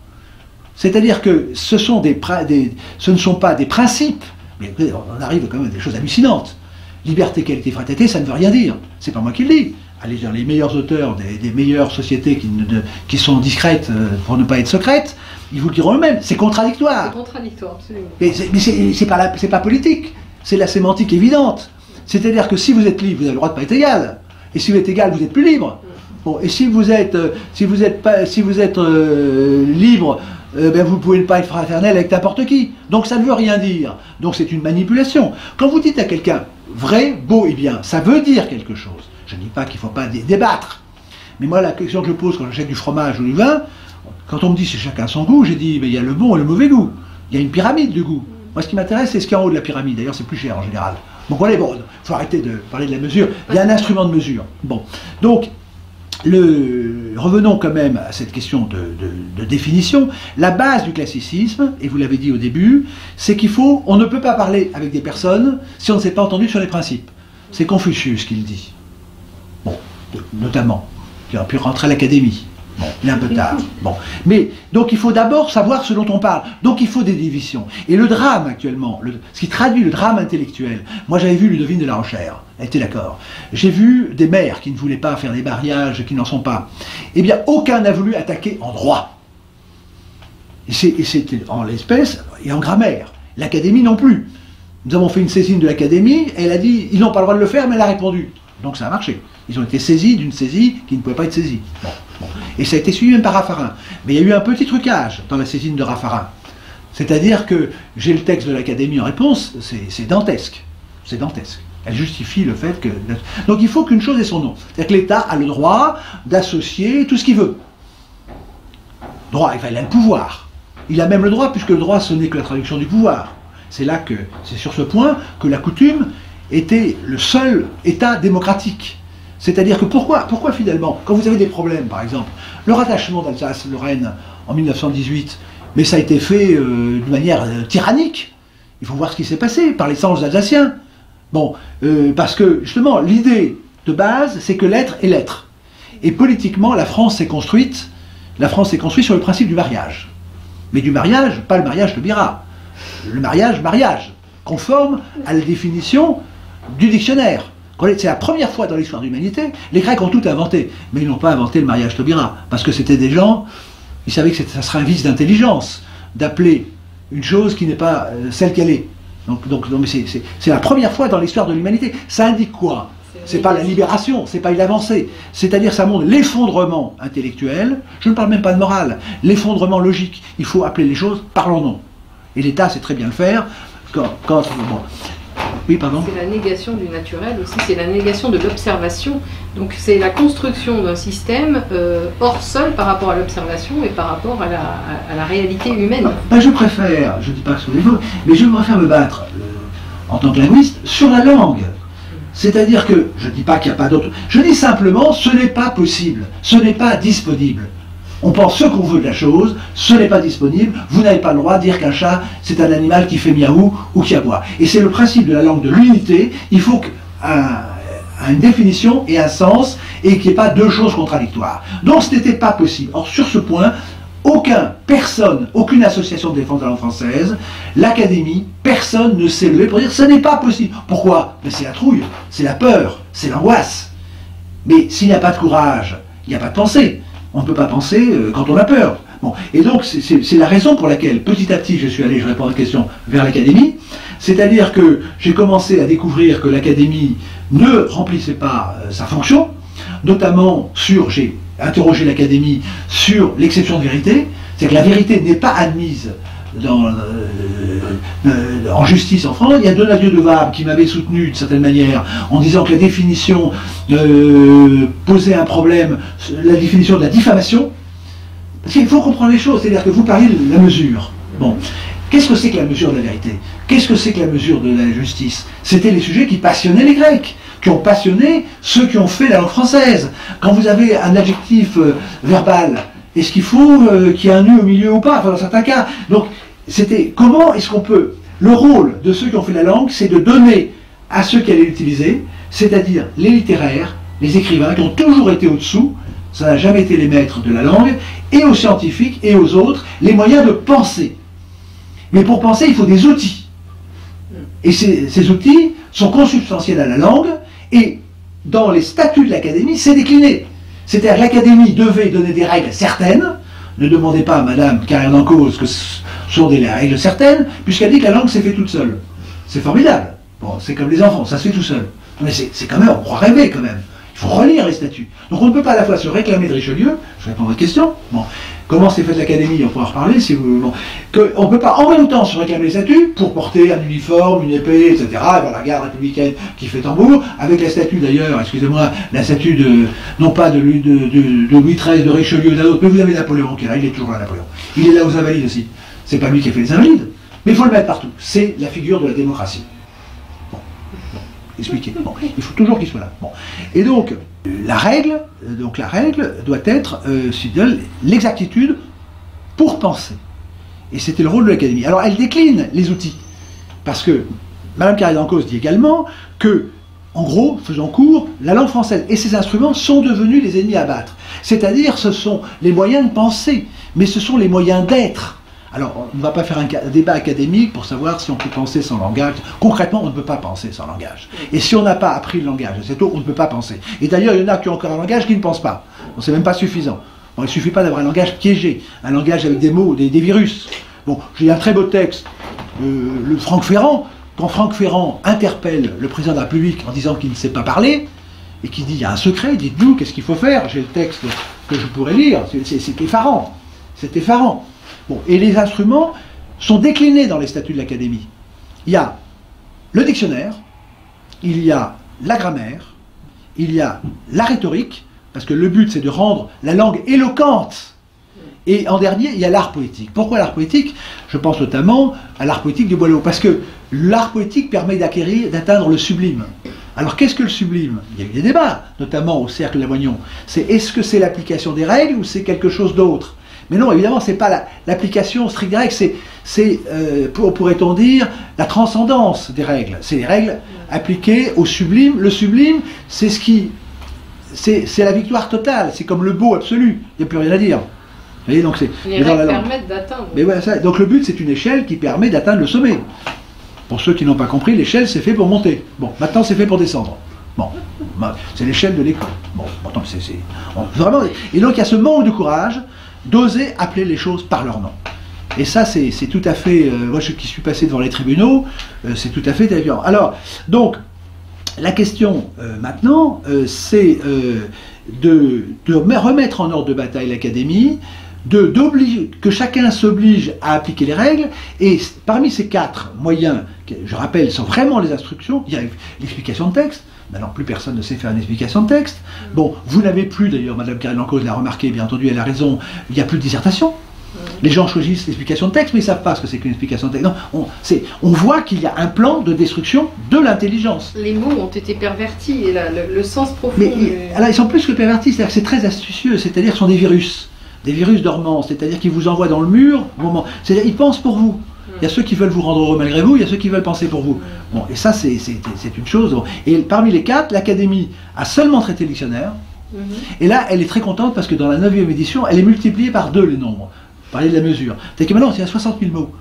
C'est-à-dire que ce ne sont pas des principes, mais on arrive quand même à des choses hallucinantes. Liberté, qualité, fraternité, ça ne veut rien dire. C'est pas moi qui le dis. Allez dire les meilleurs auteurs des meilleures sociétés qui sont discrètes pour ne pas être secrètes, ils vous le diront eux-mêmes. C'est contradictoire. C'est contradictoire, absolument. Mais c'est pas politique. C'est la sémantique évidente. C'est-à-dire que si vous êtes libre, vous avez le droit de ne pas être égal. Et si vous êtes égal, vous êtes plus libre. Bon, et si vous êtes libre, ben vous ne pouvez pas être fraternel avec n'importe qui. Donc ça ne veut rien dire. Donc c'est une manipulation. Quand vous dites à quelqu'un vrai, beau et bien, ça veut dire quelque chose. Je ne dis pas qu'il ne faut pas débattre. Mais moi, la question que je pose quand j'achète du fromage ou du vin, quand on me dit c'est chacun son goût, j'ai dit, mais il y a le bon et le mauvais goût. Il y a une pyramide de goût. Moi, ce qui m'intéresse, c'est ce qu'il y a en haut de la pyramide. D'ailleurs, c'est plus cher en général. Donc voilà, bon, il faut arrêter de parler de la mesure. Il y a un instrument de mesure. Bon, donc, revenons quand même à cette question de définition. La base du classicisme, et vous l'avez dit au début, c'est on ne peut pas parler avec des personnes si on ne s'est pas entendu sur les principes. C'est Confucius qui le dit. Bon, notamment, qui aurait pu rentrer à l'académie. Bon, il est un peu tard. Bon. Mais, donc il faut d'abord savoir ce dont on parle. Donc il faut des divisions. Et le drame actuellement, ce qui traduit le drame intellectuel, moi j'avais vu Ludovine de la Rochère, elle était d'accord. J'ai vu des maires qui ne voulaient pas faire des mariages, qui n'en sont pas. Eh bien, aucun n'a voulu attaquer en droit. Et c'était en l'espèce et en grammaire. L'académie non plus. Nous avons fait une saisine de l'académie, elle a dit, ils n'ont pas le droit de le faire, mais elle a répondu. Donc ça a marché. Ils ont été saisis d'une saisie qui ne pouvait pas être saisie. Bon. Et ça a été suivi même par Raffarin. Mais il y a eu un petit trucage dans la saisine de Raffarin. C'est-à-dire que j'ai le texte de l'Académie en réponse, c'est dantesque. C'est dantesque. Elle justifie le fait que... Donc il faut qu'une chose ait son nom. C'est-à-dire que l'État a le droit d'associer tout ce qu'il veut. Droit, enfin, il a le pouvoir. Il a même le droit, puisque le droit ce n'est que la traduction du pouvoir. C'est sur ce point que la coutume était le seul État démocratique. C'est-à-dire que pourquoi finalement, quand vous avez des problèmes, par exemple, le rattachement d'Alsace-Lorraine en 1918, mais ça a été fait de manière tyrannique. Il faut voir ce qui s'est passé par les singes alsaciens. Bon, parce que justement, l'idée de base, c'est que l'être est l'être. Et politiquement, la France s'est construite sur le principe du mariage. Mais du mariage, pas le mariage de Bira. Le mariage, conforme à la définition du dictionnaire. C'est la première fois dans l'histoire de l'humanité, les Grecs ont tout inventé, mais ils n'ont pas inventé le mariage Taubira, parce que c'était des gens, ils savaient que ça serait un vice d'intelligence, d'appeler une chose qui n'est pas celle qu'elle est. Donc c'est la première fois dans l'histoire de l'humanité. Ça indique quoi? C'est pas la libération, c'est pas une avancée. C'est-à-dire ça montre l'effondrement intellectuel, je ne parle même pas de morale, l'effondrement logique. Il faut appeler les choses par leur nom. Et l'État sait très bien le faire. Bon. Oui, pardon. C'est la négation du naturel aussi, c'est la négation de l'observation. Donc c'est la construction d'un système hors sol par rapport à l'observation et par rapport à la réalité humaine. Je préfère, je ne dis pas que ce sont des faux, mais je préfère me battre en tant que linguiste sur la langue. C'est-à-dire que, je ne dis pas qu'il n'y a pas d'autre, je dis simplement, ce n'est pas possible, ce n'est pas disponible. On pense ce qu'on veut de la chose, ce n'est pas disponible, vous n'avez pas le droit de dire qu'un chat, c'est un animal qui fait miaou ou qui aboie. Et c'est le principe de la langue de l'unité, il faut une définition et un sens, et qu'il n'y ait pas deux choses contradictoires. Donc ce n'était pas possible. Or sur ce point, aucune association de défense de la langue française, l'Académie, personne ne s'est levé pour dire ce n'est pas possible. Pourquoi? Mais c'est la trouille, c'est la peur, c'est l'angoisse. Mais s'il n'y a pas de courage, il n'y a pas de pensée. On ne peut pas penser quand on a peur. Bon. Et donc, c'est la raison pour laquelle, petit à petit, je suis allé, je réponds à la question, vers l'Académie. C'est-à-dire que j'ai commencé à découvrir que l'Académie ne remplissait pas sa fonction, notamment j'ai interrogé l'Académie sur l'exception de vérité, c'est-à-dire que la vérité n'est pas admise en justice en France. Il y a Donadieu de Vabre qui m'avait soutenu d'une certaine manière en disant que la définition posait un problème, la définition de la diffamation. Parce qu'il faut comprendre les choses, c'est-à-dire que vous parlez de la mesure. Bon, qu'est-ce que c'est que la mesure de la vérité? Qu'est-ce que c'est que la mesure de la justice? C'était les sujets qui passionnaient les Grecs, qui ont passionné ceux qui ont fait la langue française. Quand vous avez un adjectif verbal, est-ce qu'il faut qu'il y ait un nu au milieu ou pas? Enfin, dans certains cas. Donc, c'était comment est-ce qu'on peut... Le rôle de ceux qui ont fait la langue, c'est de donner à ceux qui allaient l'utiliser, c'est-à-dire les littéraires, les écrivains, qui ont toujours été au-dessous, ça n'a jamais été les maîtres de la langue, et aux scientifiques et aux autres, les moyens de penser. Mais pour penser, il faut des outils. Et ces outils sont consubstantiels à la langue, et dans les statuts de l'Académie, c'est décliné. C'est-à-dire que l'Académie devait donner des règles certaines. Ne demandez pas à Madame Carrière d'Encausse que ce sont des règles certaines, puisqu'elle dit que la langue s'est fait toute seule. C'est formidable. Bon, c'est comme les enfants, ça se fait tout seul. Mais c'est quand même, on croit rêver quand même. Il faut relire les statuts. Donc on ne peut pas à la fois se réclamer de Richelieu, je réponds à votre question, bon, comment s'est faite l'Académie, on pourra en reparler si vous... Bon, on ne peut pas en même temps se réclamer les statuts pour porter un uniforme, une épée, etc., avoir la garde républicaine qui fait tambour, avec la statue d'ailleurs, excusez-moi, la statue de, non pas de Louis XIII, de Richelieu, d'un autre, mais vous avez Napoléon qui est là, il est toujours là, Napoléon. Il est là aux Invalides aussi. C'est pas lui qui a fait les Invalides, mais il faut le mettre partout. C'est la figure de la démocratie. Expliquer. Bon, il faut toujours qu'il soit là. Bon. Et donc la règle doit être l'exactitude pour penser. Et c'était le rôle de l'Académie. Alors elle décline les outils. Parce que Mme Carrière d'Encausse dit également que, en gros, faisant court, la langue française et ses instruments sont devenus les ennemis à battre. C'est-à-dire ce sont les moyens de penser, mais ce sont les moyens d'être. Alors, on ne va pas faire un débat académique pour savoir si on peut penser sans langage. Concrètement, on ne peut pas penser sans langage. Et si on n'a pas appris le langage assez tôt, on ne peut pas penser. Et d'ailleurs, il y en a qui ont encore un langage qui ne pensent pas. Donc, c'est même pas suffisant. Bon, il ne suffit pas d'avoir un langage piégé, un langage avec des mots, des virus. Bon, j'ai un très beau texte, le Franck Ferrand. Quand Franck Ferrand interpelle le président de la République en disant qu'il ne sait pas parler, et qu'il dit, il y a un secret, dites-nous, qu'est-ce qu'il faut faire? J'ai le texte que je pourrais lire, c'est effarant. C'est effarant. Bon, et les instruments sont déclinés dans les statuts de l'Académie. Il y a le dictionnaire, il y a la grammaire, il y a la rhétorique, parce que le but c'est de rendre la langue éloquente. Et en dernier, il y a l'art poétique. Pourquoi l'art poétique? Je pense notamment à l'art poétique du Boileau, parce que l'art poétique permet d'atteindre le sublime. Alors qu'est-ce que le sublime? Il y a eu des débats, notamment au cercle Lamoignon. C'est est-ce que c'est l'application des règles ou c'est quelque chose d'autre? Mais non, évidemment, c'est pas l'application stricte des règles, c'est pourrait-on dire, la transcendance des règles. C'est les règles appliquées au sublime. Le sublime, c'est c'est la victoire totale, c'est comme le beau absolu, il n'y a plus rien à dire. Vous voyez, donc les règles permettent d'atteindre. Mais voilà, ça. Donc le but, c'est une échelle qui permet d'atteindre le sommet. Pour ceux qui n'ont pas compris, l'échelle, c'est fait pour monter. Bon, maintenant, c'est fait pour descendre. Bon, c'est l'échelle de l'école. Bon, pourtant, vraiment. Et donc, il y a ce manque de courage d'oser appeler les choses par leur nom. Et ça, c'est tout à fait... moi, qui suis passé devant les tribunaux, c'est tout à fait évident. Alors, donc, la question, maintenant, c'est de remettre en ordre de bataille l'académie, que chacun s'oblige à appliquer les règles, et parmi ces 4 moyens, je rappelle, sont vraiment les instructions. Il y a l'explication de texte. Maintenant, plus personne ne sait faire une explication de texte. Bon, vous n'avez plus, d'ailleurs, Madame Karine Lancause l'a remarqué, bien entendu, elle a raison, il n'y a plus de dissertation. Les gens choisissent l'explication de texte, mais ils ne savent pas ce que c'est qu'une explication de texte. Non, on voit qu'il y a un plan de destruction de l'intelligence. Les mots ont été pervertis, et le sens profond... Alors, ils sont plus que pervertis, c'est-à-dire que c'est très astucieux, c'est-à-dire qu'ils sont des virus dormants, c'est-à-dire qu'ils vous envoient dans le mur, c'est-à-dire qu'ils pensent pour vous. Il y a ceux qui veulent vous rendre heureux malgré vous, il y a ceux qui veulent penser pour vous. Bon, et ça, c'est une chose. Et parmi les 4, l'Académie a seulement traité le dictionnaire. Et là, elle est très contente parce que dans la 9e édition, elle est multipliée par 2 les nombres. Parler de la mesure. C'est que maintenant, il y a 60 000 mots.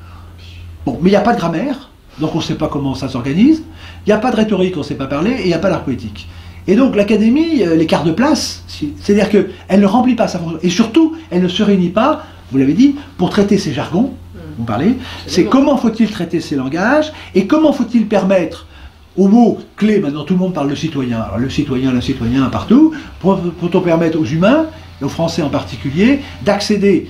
Bon, mais il n'y a pas de grammaire, donc on ne sait pas comment ça s'organise. Il n'y a pas de rhétorique, on ne sait pas parler, et il n'y a pas d'art poétique. Et donc l'Académie, les quarts de place, c'est-à-dire qu'elle ne remplit pas sa fonction. Et surtout, elle ne se réunit pas, vous l'avez dit, pour traiter ces jargons. Vous parlez, c'est comment faut-il traiter ces langages, et comment faut-il permettre aux mots clés, maintenant tout le monde parle de citoyen, alors le citoyen partout, pour permettre aux humains, et aux Français en particulier, d'accéder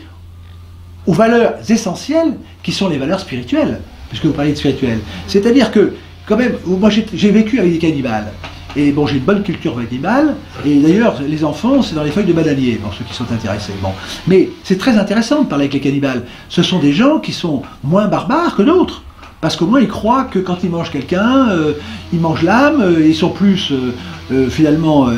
aux valeurs essentielles qui sont les valeurs spirituelles, puisque vous parlez de spirituel. C'est-à-dire que, quand même, moi j'ai vécu avec des cannibales, et bon, j'ai une bonne culture cannibale, et d'ailleurs, les enfants, c'est dans les feuilles de bananier, pour ceux qui sont intéressés. Bon. Mais c'est très intéressant de parler avec les cannibales. Ce sont des gens qui sont moins barbares que d'autres, parce qu'au moins ils croient que quand ils mangent quelqu'un, ils mangent l'âme, ils sont plus, finalement,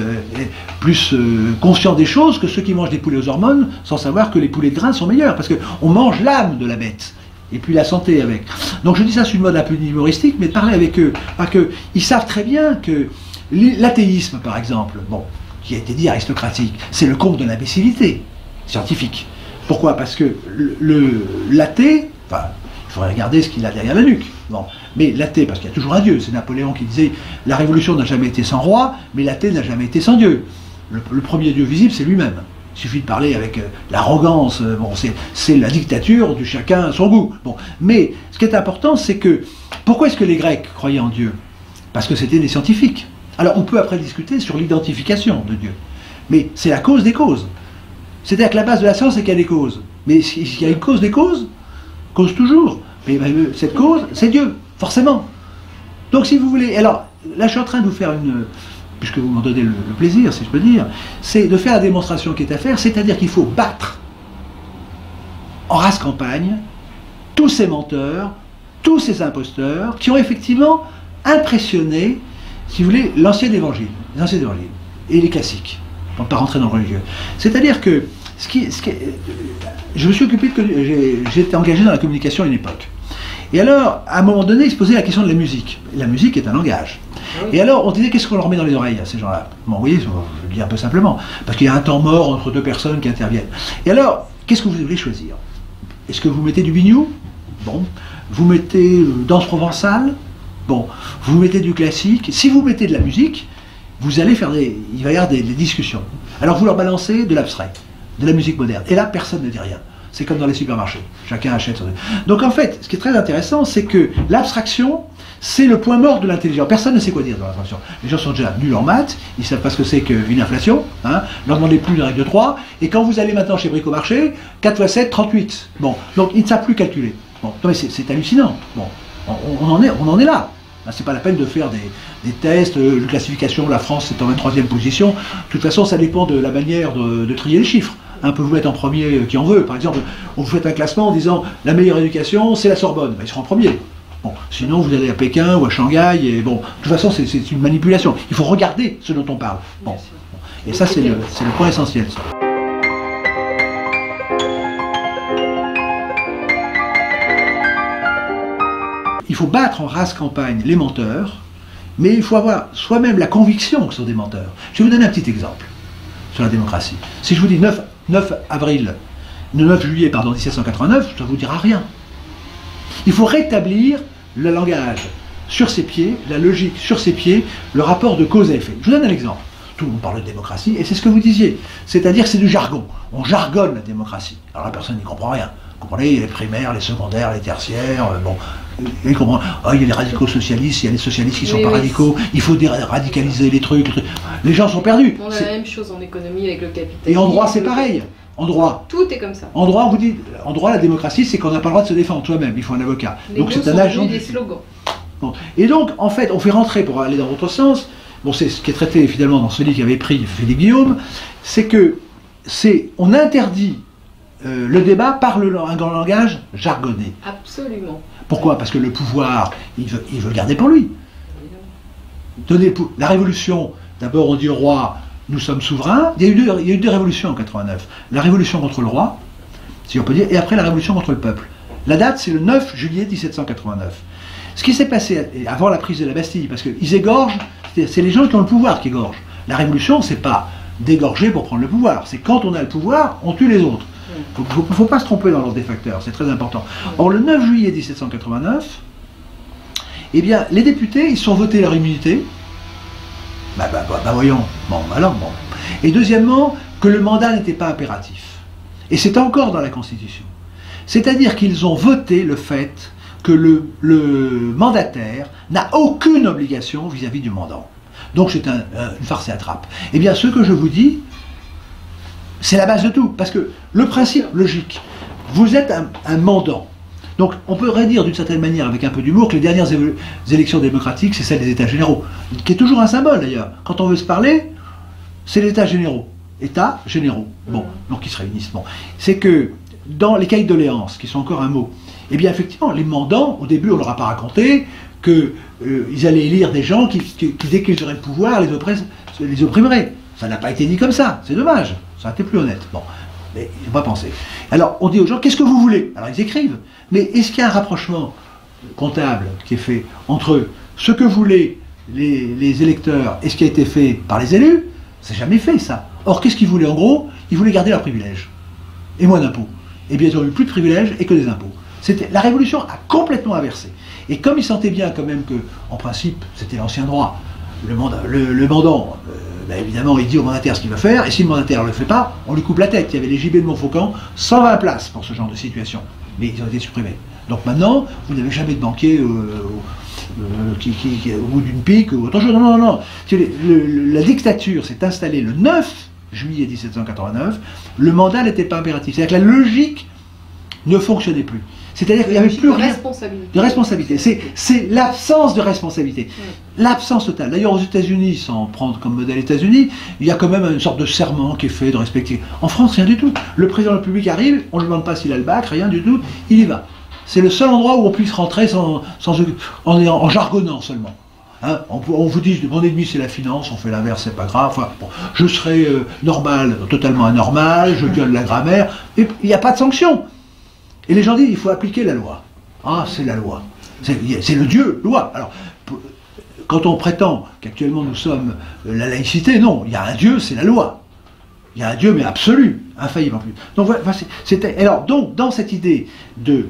conscients des choses que ceux qui mangent des poulets aux hormones, sans savoir que les poulets de grains sont meilleurs, parce qu'on mange l'âme de la bête. Et puis la santé avec. Donc je dis ça sur une mode un peu humoristique, mais de parler avec eux, parce qu'ils savent très bien que l'athéisme, par exemple, bon, qui a été dit aristocratique, c'est le comble de l'imbécilité scientifique. Pourquoi? Parce que l'athée, enfin, il faudrait regarder ce qu'il a derrière la nuque. Bon. Mais l'athée, parce qu'il y a toujours un Dieu, c'est Napoléon qui disait la révolution n'a jamais été sans roi, mais l'athée n'a jamais été sans Dieu. Le premier Dieu visible, c'est lui-même. Il suffit de parler avec l'arrogance, bon, c'est la dictature du chacun à son goût. Bon. Mais ce qui est important, c'est que, pourquoi est-ce que les Grecs croyaient en Dieu? Parce que c'était des scientifiques. Alors on peut après discuter sur l'identification de Dieu. Mais c'est la cause des causes. C'est-à-dire que la base de la science, c'est qu'il y a des causes. Mais s'il y a une cause des causes, cause toujours. Mais cette cause, c'est Dieu, forcément. Donc si vous voulez, alors là je suis en train de vous faire une... puisque vous m'en donnez le plaisir, si je peux dire, c'est de faire la démonstration qui est à faire, c'est-à-dire qu'il faut battre en race campagne tous ces menteurs, tous ces imposteurs qui ont effectivement impressionné, si vous voulez, l'ancien évangile, et les classiques, pour ne pas rentrer dans le religieux. C'est-à-dire que je me suis occupé j'étais engagé dans la communication à une époque. Et alors, à un moment donné, il se posait la question de la musique. La musique est un langage. Et alors, on disait, qu'est-ce qu'on leur met dans les oreilles à ces gens-là? Bon, vous voyez, je le dis un peu simplement, parce qu'il y a un temps mort entre 2 personnes qui interviennent. Et alors, qu'est-ce que vous voulez choisir? Est-ce que vous mettez du biniou? Bon. Vous mettez danse provençale? Bon. Vous mettez du classique? Si vous mettez de la musique, vous allez faire il va y avoir des discussions. Alors vous leur balancez de l'abstrait, de la musique moderne. Et là, personne ne dit rien. C'est comme dans les supermarchés. Chacun achète son... Donc en fait, ce qui est très intéressant, c'est que l'abstraction, c'est le point mort de l'intelligence. Personne ne sait quoi dire dans l'abstraction. Les gens sont déjà nuls en maths, ils ne savent pas ce que c'est qu'une inflation, hein, ne leur demandez plus de règle de 3, et quand vous allez maintenant chez Bricomarché, 4 x 7, 38. Bon, donc ils ne savent plus calculer. Bon, c'est hallucinant. Bon, on en est là. C'est pas la peine de faire des tests, de classification, la France est en 23e position. De toute façon, ça dépend de la manière de trier les chiffres. Un peut vous mettre en premier qui en veut. Par exemple, on vous fait un classement en disant la meilleure éducation, c'est la Sorbonne. Ben, ils seront en premier. Bon, sinon vous allez à Pékin ou à Shanghai, et bon, de toute façon c'est une manipulation. Il faut regarder ce dont on parle. Bon. Et ça c'est le point essentiel. Ça. Il faut battre en race campagne les menteurs, mais il faut avoir soi-même la conviction que ce sont des menteurs. Je vais vous donner un petit exemple sur la démocratie. Si je vous dis 9 juillet 1789, ça ne vous dira rien. Il faut rétablir le langage sur ses pieds, la logique sur ses pieds, le rapport de cause à effet. Je vous donne un exemple. Tout le monde parle de démocratie, et c'est ce que vous disiez. C'est-à-dire que c'est du jargon. On jargonne la démocratie. Alors la personne n'y comprend rien. Vous comprenez, il y a les primaires, les secondaires, les tertiaires, bon, il comprend. Il y a les radicaux socialistes, il y a les socialistes qui ne sont pas radicaux, il faut radicaliser les trucs. Les gens sont perdus. On a la même chose en économie avec le capitalisme. Et en droit, c'est pareil. En droit. Tout est comme ça. En droit, on vous dit, en droit, la démocratie, c'est qu'on n'a pas le droit de se défendre soi-même, il faut un avocat. Les donc c'est un agent. Des slogans. Bon. Et donc, en fait, on fait rentrer, pour aller dans votre sens, bon, c'est ce qui est traité finalement dans ce livre qu'avait pris Philippe Guillaume, c'est que on interdit le débat par un langage jargonné. Absolument. Pourquoi? Parce que le pouvoir, il veut le garder pour lui. La révolution, d'abord on dit au roi, nous sommes souverains. Il y a eu deux révolutions en 89. La révolution contre le roi, si on peut dire, et après la révolution contre le peuple. La date, c'est le 9 juillet 1789. Ce qui s'est passé avant la prise de la Bastille, parce qu'ils égorgent, c'est les gens qui ont le pouvoir qui égorgent. La révolution, c'est pas d'égorger pour prendre le pouvoir, c'est quand on a le pouvoir, on tue les autres. Il ne faut pas se tromper dans l'ordre des facteurs, c'est très important. Or, le 9 juillet 1789, eh bien, les députés, ils sont votés leur immunité. Voyons. Bon. Et deuxièmement, que le mandat n'était pas impératif. Et c'est encore dans la Constitution. C'est-à-dire qu'ils ont voté le fait que le mandataire n'a aucune obligation vis-à-vis du mandant. Donc c'est une farce et attrape. Eh bien, ce que je vous dis, c'est la base de tout. Parce que le principe logique, vous êtes un mandant. Donc on pourrait dire d'une certaine manière, avec un peu d'humour, que les dernières élections démocratiques, c'est celle des États généraux. Qui est toujours un symbole d'ailleurs. Quand on veut se parler, c'est les États généraux. États généraux. Bon, donc ils se réunissent. Bon. C'est que dans les cahiers de doléances, qui sont encore un mot, eh bien effectivement, les mandants, au début on ne leur a pas raconté qu'ils allaient élire des gens qui dès qu'ils auraient le pouvoir, les opprimeraient. Ça n'a pas été dit comme ça, c'est dommage, ça a été plus honnête. Bon, mais ils n'ont pas pensé. Alors on dit aux gens, qu'est-ce que vous voulez? Alors ils écrivent, mais est-ce qu'il y a un rapprochement comptable qui est fait entre ce que voulaient les électeurs et ce qui a été fait par les élus? C'est jamais fait ça. Or qu'est-ce qu'ils voulaient en gros? Ils voulaient garder leurs privilèges et moins d'impôts. Et bien ils ont eu plus de privilèges et que des impôts. La révolution a complètement inversé. Et comme ils sentaient bien quand même que, en principe, c'était l'ancien droit, le mandant, évidemment, il dit au mandataire ce qu'il va faire, et si le mandataire ne le fait pas, on lui coupe la tête. Il y avait les JB de Montfaucon, 120 places pour ce genre de situation. Mais ils ont été supprimés. Donc maintenant, vous n'avez jamais de banquier au bout d'une pique ou autre chose. Non. La dictature s'est installée le 9 juillet 1789. Le mandat n'était pas impératif. C'est-à-dire que la logique ne fonctionnait plus. C'est-à-dire qu'il n'y avait plus rien de responsabilité. C'est l'absence de responsabilité. L'absence totale. D'ailleurs, aux États-Unis, sans prendre comme modèle les États-Unis, il y a quand même une sorte de serment qui est fait de respecter. En France, rien du tout. Le président de la République arrive, on ne lui demande pas s'il a le bac, rien du tout, il y va. C'est le seul endroit où on puisse rentrer en jargonnant seulement. Hein, on vous dit, mon ennemi c'est la finance, on fait l'inverse, c'est pas grave. Enfin, bon, je serai normal, totalement anormal, je viole la grammaire, et il n'y a pas de sanction. Et les gens disent, il faut appliquer la loi. Ah, c'est la loi. C'est le Dieu, loi. Alors, quand on prétend qu'actuellement nous sommes la laïcité, non, il y a un Dieu, c'est la loi. Il y a un Dieu, mais absolu, infaillible en plus. Donc, voilà, alors, donc, dans cette idée de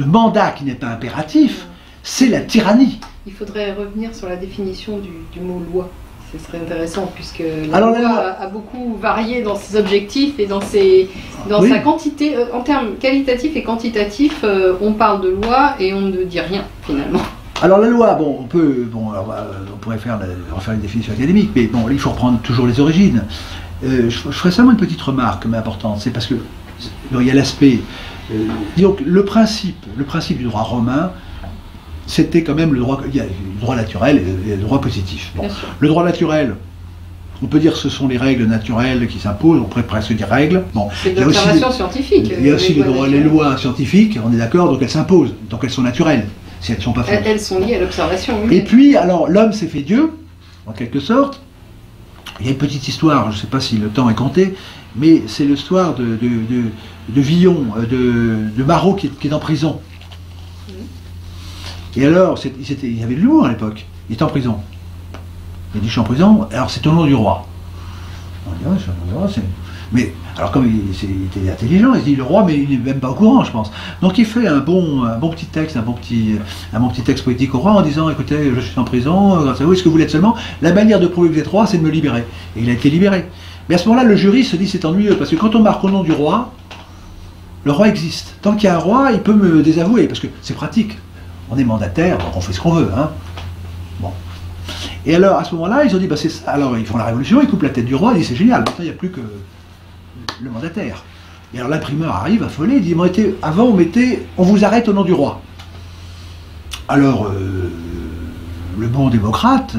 mandat qui n'est pas impératif, c'est la tyrannie. Il faudrait revenir sur la définition du mot loi. Ce serait intéressant, puisque la loi a beaucoup varié dans ses objectifs et dans sa quantité. En termes qualitatifs et quantitatifs, on parle de loi et on ne dit rien, finalement. Alors la loi, bon, on pourrait faire une définition académique, mais bon, il faut reprendre toujours les origines. Je ferai seulement une petite remarque, mais importante, c'est parce que il y a l'aspect, disons que le principe du droit romain, c'était quand même le droit naturel et le droit positif. Bon. Le droit naturel, on peut dire que ce sont les règles naturelles qui s'imposent, on pourrait presque dire règles. Bon, c'est l'observation scientifique. Il y a aussi les lois scientifiques, on est d'accord, donc elles s'imposent, donc elles sont naturelles. si elles ne sont pas fausses. Elles sont liées à l'observation. Et puis, alors, l'homme s'est fait Dieu, en quelque sorte. Il y a une petite histoire, je ne sais pas si le temps est compté, mais c'est l'histoire de Villon, de Marot qui est en prison. Et alors, il y avait de l'humour à l'époque. Il est en prison. Il dit, je suis en prison, alors c'est au nom du roi. On dit, ouais, c'est au nom du roi, c'est... Mais, alors comme il était intelligent, il se dit, le roi, mais il n'est même pas au courant, je pense. Donc il fait un bon petit texte, un bon petit texte poétique au roi en disant, écoutez, je suis en prison, grâce à vous, est-ce que vous l'êtes seulement? La manière de prouver que vous êtes roi, c'est de me libérer. Et il a été libéré. Mais à ce moment-là, le jury se dit, c'est ennuyeux, parce que quand on marque au nom du roi, le roi existe. Tant qu'il y a un roi, il peut me désavouer, parce que c'est pratique. On est mandataire, donc on fait ce qu'on veut. Hein. Bon. Et alors, à ce moment-là, ils ont dit, bah, c'est ça. Alors, ils font la révolution, ils coupent la tête du roi, ils disent, c'est génial, maintenant, il n'y a plus que le mandataire. Et alors, l'imprimeur arrive, affolé, il dit, avant, on vous arrête au nom du roi. Alors, le bon démocrate,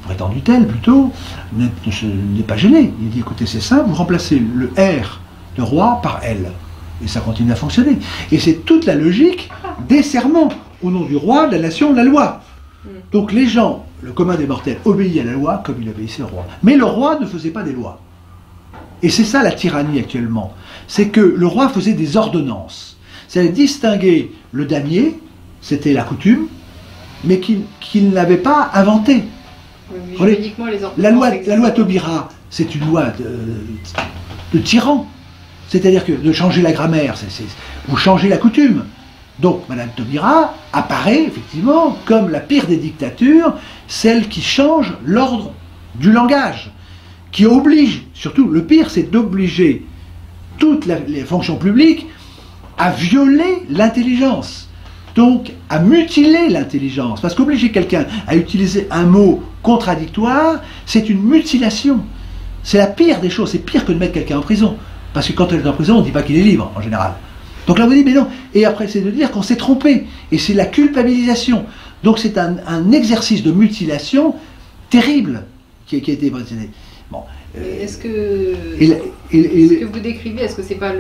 prétendu tel plutôt, n'est pas gêné. Il dit, écoutez, c'est simple, vous remplacez le R de roi par L. Et ça continue à fonctionner. Et c'est toute la logique des serments au nom du roi, de la nation, de la loi. Donc les gens, le commun des mortels, obéit à la loi comme il obéissait au roi. Mais le roi ne faisait pas des lois. Et c'est ça la tyrannie actuellement. C'est que le roi faisait des ordonnances. C'est-à-dire distinguer le damier, c'était la coutume, mais qu'il n'avait pas inventé. Oui, la loi Taubira, c'est une loi de tyran. C'est-à-dire que de changer la grammaire, ou changer la coutume. Donc, Madame Taubira apparaît effectivement comme la pire des dictatures, celle qui change l'ordre du langage, qui oblige, surtout le pire, c'est d'obliger toutes les fonctions publiques à violer l'intelligence, donc à mutiler l'intelligence. Parce qu'obliger quelqu'un à utiliser un mot contradictoire, c'est une mutilation. C'est la pire des choses, c'est pire que de mettre quelqu'un en prison. Parce que quand elle est en prison, on ne dit pas qu'il est libre, en général. Donc là, vous dites, mais non. Et après, c'est de dire qu'on s'est trompé. Et c'est la culpabilisation. Donc c'est un exercice de mutilation terrible qui a été présenté. Bon. Est-ce que vous décrivez, est-ce que c'est pas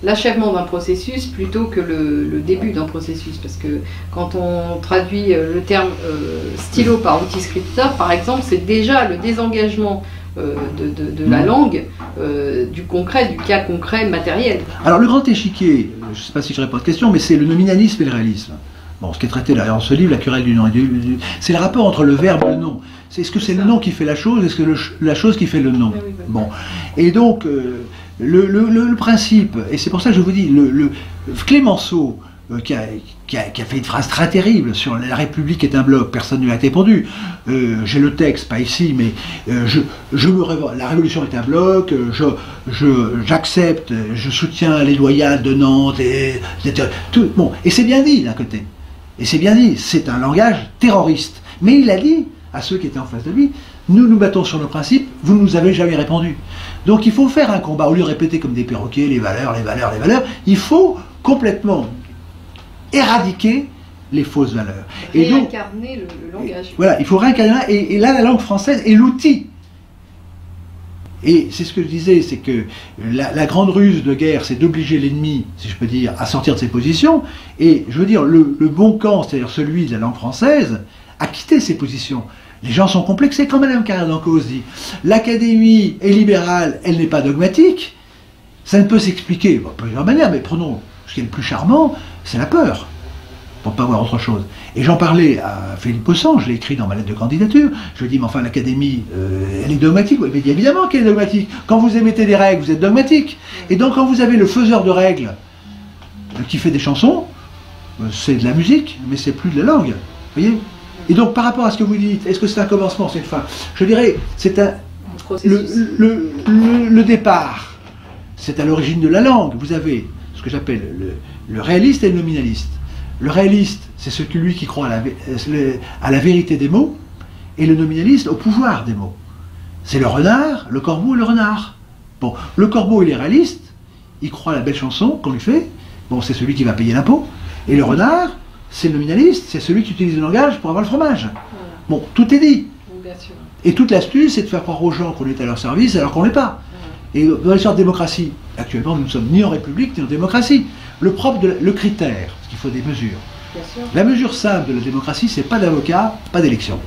l'achèvement d'un processus plutôt que le début d'un processus? Parce que quand on traduit le terme stylo par outil scripteur, par exemple, c'est déjà le désengagement de la langue, du concret, du cas concret, matériel. Alors le grand échiquier, je ne sais pas si je réponds à cette question, mais c'est le nominalisme et le réalisme. Bon, ce qui est traité là dans ce livre, la querelle du nom et c'est le rapport entre le verbe et le nom. Est-ce que c'est le nom qui fait la chose, est-ce que la chose qui fait le nom? Oui, bon. Et donc, le principe, et c'est pour ça que je vous dis, Clémenceau, qui a fait une phrase très terrible sur la République est un bloc, personne ne lui a répondu. J'ai le texte, pas ici, mais la Révolution est un bloc, j'accepte, je soutiens les loyales de Nantes, tout, bon, et c'est bien dit d'un côté. Et c'est bien dit, c'est un langage terroriste. Mais il a dit à ceux qui étaient en face de lui, nous nous battons sur nos principes, vous ne nous avez jamais répondu. Donc il faut faire un combat, au lieu de répéter comme des perroquets, les valeurs, les valeurs, les valeurs, il faut complètement éradiquer les fausses valeurs. Et donc, réincarner le langage. Voilà, il faut réincarner, et là la langue française est l'outil. Et c'est ce que je disais, c'est que la grande ruse de guerre, c'est d'obliger l'ennemi, si je peux dire, à sortir de ses positions, et je veux dire, le bon camp, c'est-à-dire celui de la langue française, a quitté ses positions. Les gens sont complexés, comme Mme Carrère d'Encausse dit. L'Académie est libérale, elle n'est pas dogmatique, ça ne peut s'expliquer de plusieurs manières, mais prenons ce qui est le plus charmant, c'est la peur, pour ne pas voir autre chose. Et j'en parlais à Philippe Possan, je l'ai écrit dans ma lettre de candidature, je lui ai dit, mais enfin l'Académie, elle est dogmatique. Il m'a dit, évidemment qu'elle est dogmatique. Quand vous émettez des règles, vous êtes dogmatique. Et donc quand vous avez le faiseur de règles qui fait des chansons, c'est de la musique, mais c'est plus de la langue. Vous voyez? Et donc par rapport à ce que vous dites, est-ce que c'est un commencement, c'est une fin? Je dirais, c'est le départ, c'est à l'origine de la langue. Vous avez ce que j'appelle le réaliste et le nominaliste. Le réaliste, c'est celui qui croit à la vérité des mots, et le nominaliste au pouvoir des mots. C'est le renard, le corbeau et le renard. Bon, le corbeau, il est réaliste, il croit à la belle chanson qu'on lui fait, bon, c'est celui qui va payer l'impôt, et le renard, c'est le nominaliste, c'est celui qui utilise le langage pour avoir le fromage. Bon, tout est dit. Bien sûr. Et toute l'astuce, c'est de faire croire aux gens qu'on est à leur service alors qu'on ne l'est pas. Et dans l'histoire de démocratie, actuellement, nous ne sommes ni en république ni en démocratie. Le critère, parce qu'il faut des mesures, La mesure simple de la démocratie, c'est pas d'avocat, pas d'élection.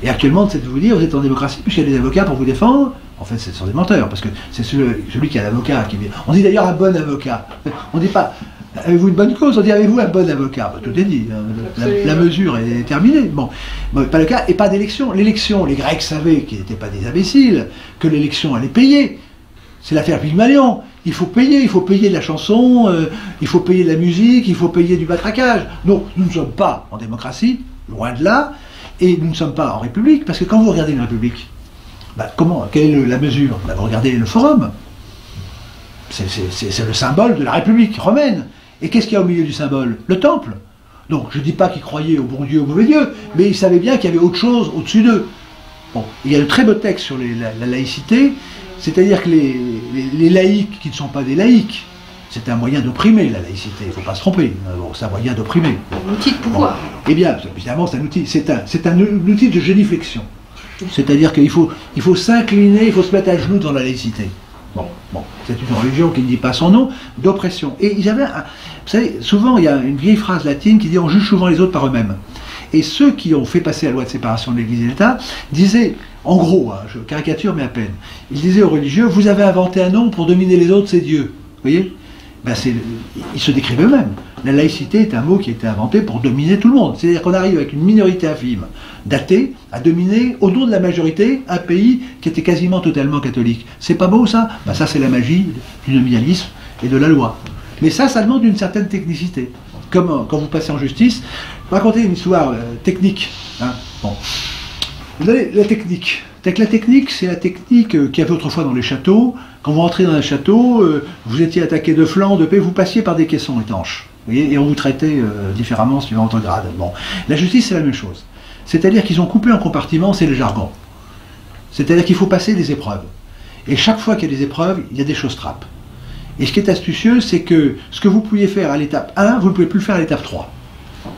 Et actuellement, c'est de vous dire, vous êtes en démocratie, puisqu'il y a des avocats pour vous défendre. En fait, ce sont des menteurs, parce que c'est celui qui a l'avocat qui vient. On dit d'ailleurs un bon avocat. On dit pas, avez-vous une bonne cause? On dit, avez-vous un bon avocat? Bah, tout est dit, la mesure est terminée. Bon, pas le cas, et pas d'élection. L'élection, les Grecs savaient qu'ils n'étaient pas des imbéciles, que l'élection allait payer. C'est l'affaire Pygmalion. Il faut payer de la chanson, il faut payer de la musique, il faut payer du matraquage. Donc, nous ne sommes pas en démocratie, loin de là, et nous ne sommes pas en république, parce que quand vous regardez une république, bah, quelle est la mesure? Bah, vous regardez le forum. C'est le symbole de la république romaine. Et qu'est-ce qu'il y a au milieu du symbole? Le temple. Donc, je ne dis pas qu'ils croyaient au bon Dieu, au mauvais Dieu, mais ils savaient bien qu'il y avait autre chose au-dessus d'eux. Bon, il y a de très beaux textes sur la laïcité, c'est-à-dire que les laïcs qui ne sont pas des laïcs, c'est un moyen d'opprimer la laïcité, il ne faut pas se tromper, bon, c'est un moyen d'opprimer. Un outil de pouvoir. Bon. Eh bien, évidemment, c'est un outil, outil de géniflexion. C'est-à-dire qu'il faut s'incliner, il faut se mettre à genoux dans la laïcité. Bon, c'est une religion qui ne dit pas son nom, d'oppression. Et ils avaient, vous savez, souvent il y a une vieille phrase latine qui dit on juge souvent les autres par eux-mêmes. Et ceux qui ont fait passer la loi de séparation de l'Église et de l'État disaient, en gros, hein, je caricature mais à peine, ils disaient aux religieux, vous avez inventé un nom pour dominer les autres, c'est Dieu. Vous voyez? Ben ils se décrivent eux-mêmes. La laïcité est un mot qui a été inventé pour dominer tout le monde. C'est-à-dire qu'on arrive avec une minorité infime d'athées à dominer, au nom de la majorité, un pays qui était quasiment totalement catholique. C'est pas beau ça? Ben ça c'est la magie du nominalisme et de la loi. Mais ça demande une certaine technicité. Comme quand vous passez en justice, je vais raconter une histoire technique. Hein. Bon. Vous avez la technique. La technique, c'est la technique qu'il y avait autrefois dans les châteaux. Quand vous rentrez dans un château, vous étiez attaqué de flanc, de paix, vous passiez par des caissons étanches. Vous voyez, et on vous traitait différemment suivant votre grade. Bon. La justice, c'est la même chose. C'est-à-dire qu'ils ont coupé en compartiments, c'est le jargon. C'est-à-dire qu'il faut passer des épreuves. Et chaque fois qu'il y a des épreuves, il y a des choses trappes. Et ce qui est astucieux, c'est que ce que vous pouviez faire à l'étape 1, vous ne pouvez plus le faire à l'étape 3.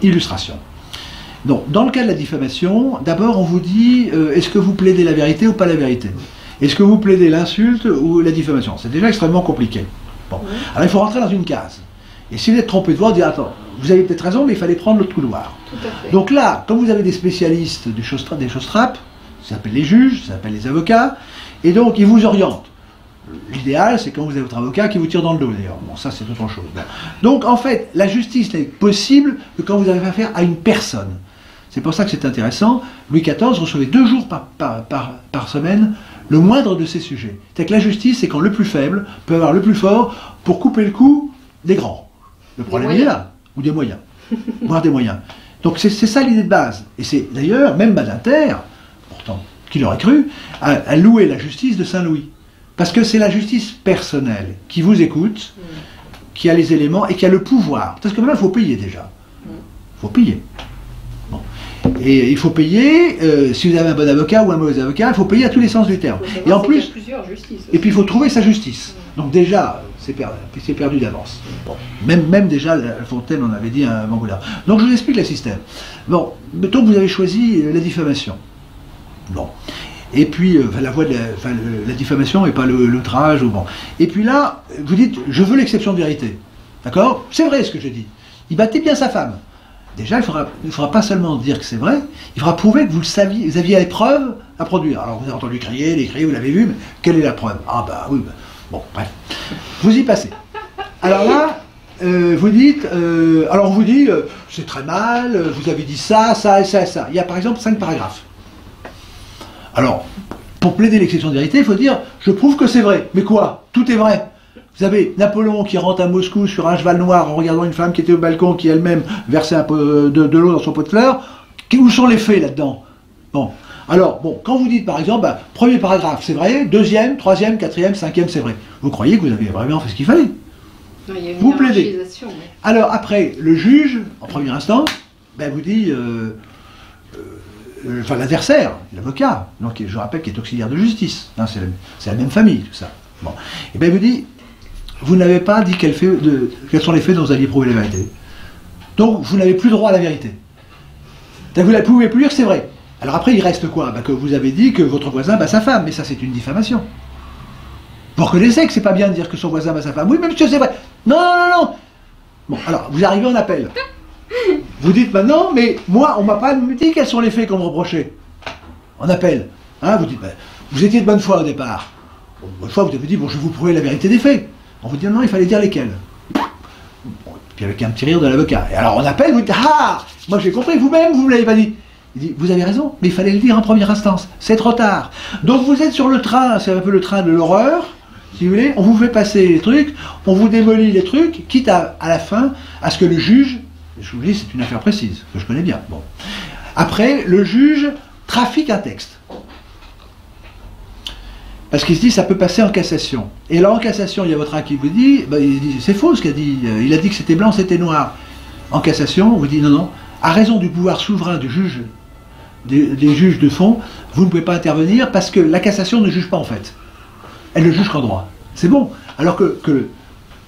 Illustration. Donc, dans le cas de la diffamation, d'abord on vous dit, est-ce que vous plaidez la vérité ou pas la vérité? Est-ce que vous plaidez l'insulte ou la diffamation? C'est déjà extrêmement compliqué. Bon. Alors il faut rentrer dans une case. Et si vous êtes trompé de voix, dire, attends, vous avez peut-être raison, mais il fallait prendre l'autre couloir. Donc là, comme vous avez des spécialistes des choses trappes, ça s'appelle les juges, ça s'appelle les avocats, et donc ils vous orientent. L'idéal, c'est quand vous avez votre avocat qui vous tire dans le dos, d'ailleurs. Bon, ça, c'est autre chose. Bon. Donc, en fait, la justice n'est possible que quand vous avez affaire à une personne. C'est pour ça que c'est intéressant. Louis XIV recevait 2 jours par semaine le moindre de ces sujets. C'est-à-dire que la justice, c'est quand le plus faible peut avoir le plus fort pour couper le cou des grands. Le problème, il est là. Ou des moyens. Voire des moyens. Donc, c'est ça l'idée de base. Et c'est d'ailleurs, même Badinter, pourtant, qui l'aurait cru, a loué la justice de Saint-Louis. Parce que c'est la justice personnelle qui vous écoute, qui a les éléments et qui a le pouvoir. Parce que maintenant, il faut payer déjà. Il faut payer. Bon. Et il faut payer, si vous avez un bon avocat ou un mauvais avocat, il faut payer à tous les sens du terme. Et en plus, et puis il faut trouver sa justice. Donc déjà, c'est perdu d'avance. Bon. Même déjà, La Fontaine en avait dit un Mangoulard. Donc je vous explique le système. Bon, mettons que vous avez choisi la diffamation. Bon. Et puis, la diffamation et pas l'outrage. Bon. Et puis là, vous dites, je veux l'exception de vérité. D'accord? C'est vrai ce que j'ai dit. Il battait bien sa femme. Déjà, il ne faudra pas seulement dire que c'est vrai, il faudra prouver que vous le saviez, vous aviez la preuve à produire. Alors, vous avez entendu crier, les cris, vous l'avez vu, mais quelle est la preuve? Ah bah oui, bah, bon, bref. Vous y passez. Alors là, vous dites, alors on vous dit, c'est très mal, vous avez dit ça, ça et ça et ça. Il y a par exemple 5 paragraphes. Alors, pour plaider l'exception de vérité, il faut dire, je prouve que c'est vrai. Mais quoi? Tout est vrai. Vous avez Napoléon qui rentre à Moscou sur un cheval noir en regardant une femme qui était au balcon, qui elle-même versait un peu de l'eau dans son pot de fleurs. Où sont les faits là-dedans? Bon. Alors, bon, quand vous dites par exemple, bah, premier paragraphe, c'est vrai, deuxième, troisième, quatrième, cinquième, c'est vrai. Vous croyez que vous avez vraiment fait ce qu'il fallait? Non, il y a une vous plaidez. Mais... Alors après, le juge, en première instance, ben, vous dit... enfin l'adversaire, l'avocat, donc je rappelle qu'il est auxiliaire de justice, hein, c'est la même famille, tout ça. Bon. Et bien il vous dit, vous n'avez pas dit quels sont les faits dont vous aviez prouvé la vérité. Donc vous n'avez plus droit à la vérité. Donc, vous ne pouvez plus dire c'est vrai. Alors après il reste quoi? Ben, que vous avez dit que votre voisin bat sa femme, mais ça c'est une diffamation. Vous reconnaissez que c'est pas bien de dire que son voisin bat sa femme. Oui, même si c'est vrai. Non, non, non, non. Bon, alors vous arrivez en appel. Vous dites maintenant, mais moi, on m'a pas dit quels sont les faits qu'on me reprochait. On appelle. Hein, vous dites, ben, vous étiez de bonne foi au départ. Bon, de bonne foi, vous avez dit, bon, je vais vous prouver la vérité des faits. On vous dit, non, il fallait dire lesquels. Bon, puis avec un petit rire de l'avocat. Et alors on appelle, vous dites, ah, moi j'ai compris, vous-même, vous ne me l'avez pas dit. Il dit, vous avez raison, mais il fallait le dire en première instance. C'est trop tard. Donc vous êtes sur le train, c'est un peu le train de l'horreur, si vous voulez. On vous fait passer les trucs, on vous démolit les trucs, quitte à la fin, à ce que le juge, je vous dis, c'est une affaire précise, que je connais bien. Bon. Après, le juge trafique un texte. Parce qu'il se dit, ça peut passer en cassation. Et là, en cassation, il y a votre qui vous dit, ben, il dit c'est faux ce qu'il a dit. Il a dit que c'était blanc, c'était noir. En cassation, on vous dit, non, non, à raison du pouvoir souverain du juge, des juges de fond, vous ne pouvez pas intervenir parce que la cassation ne juge pas en fait. Elle ne juge qu'en droit. C'est bon. Alors que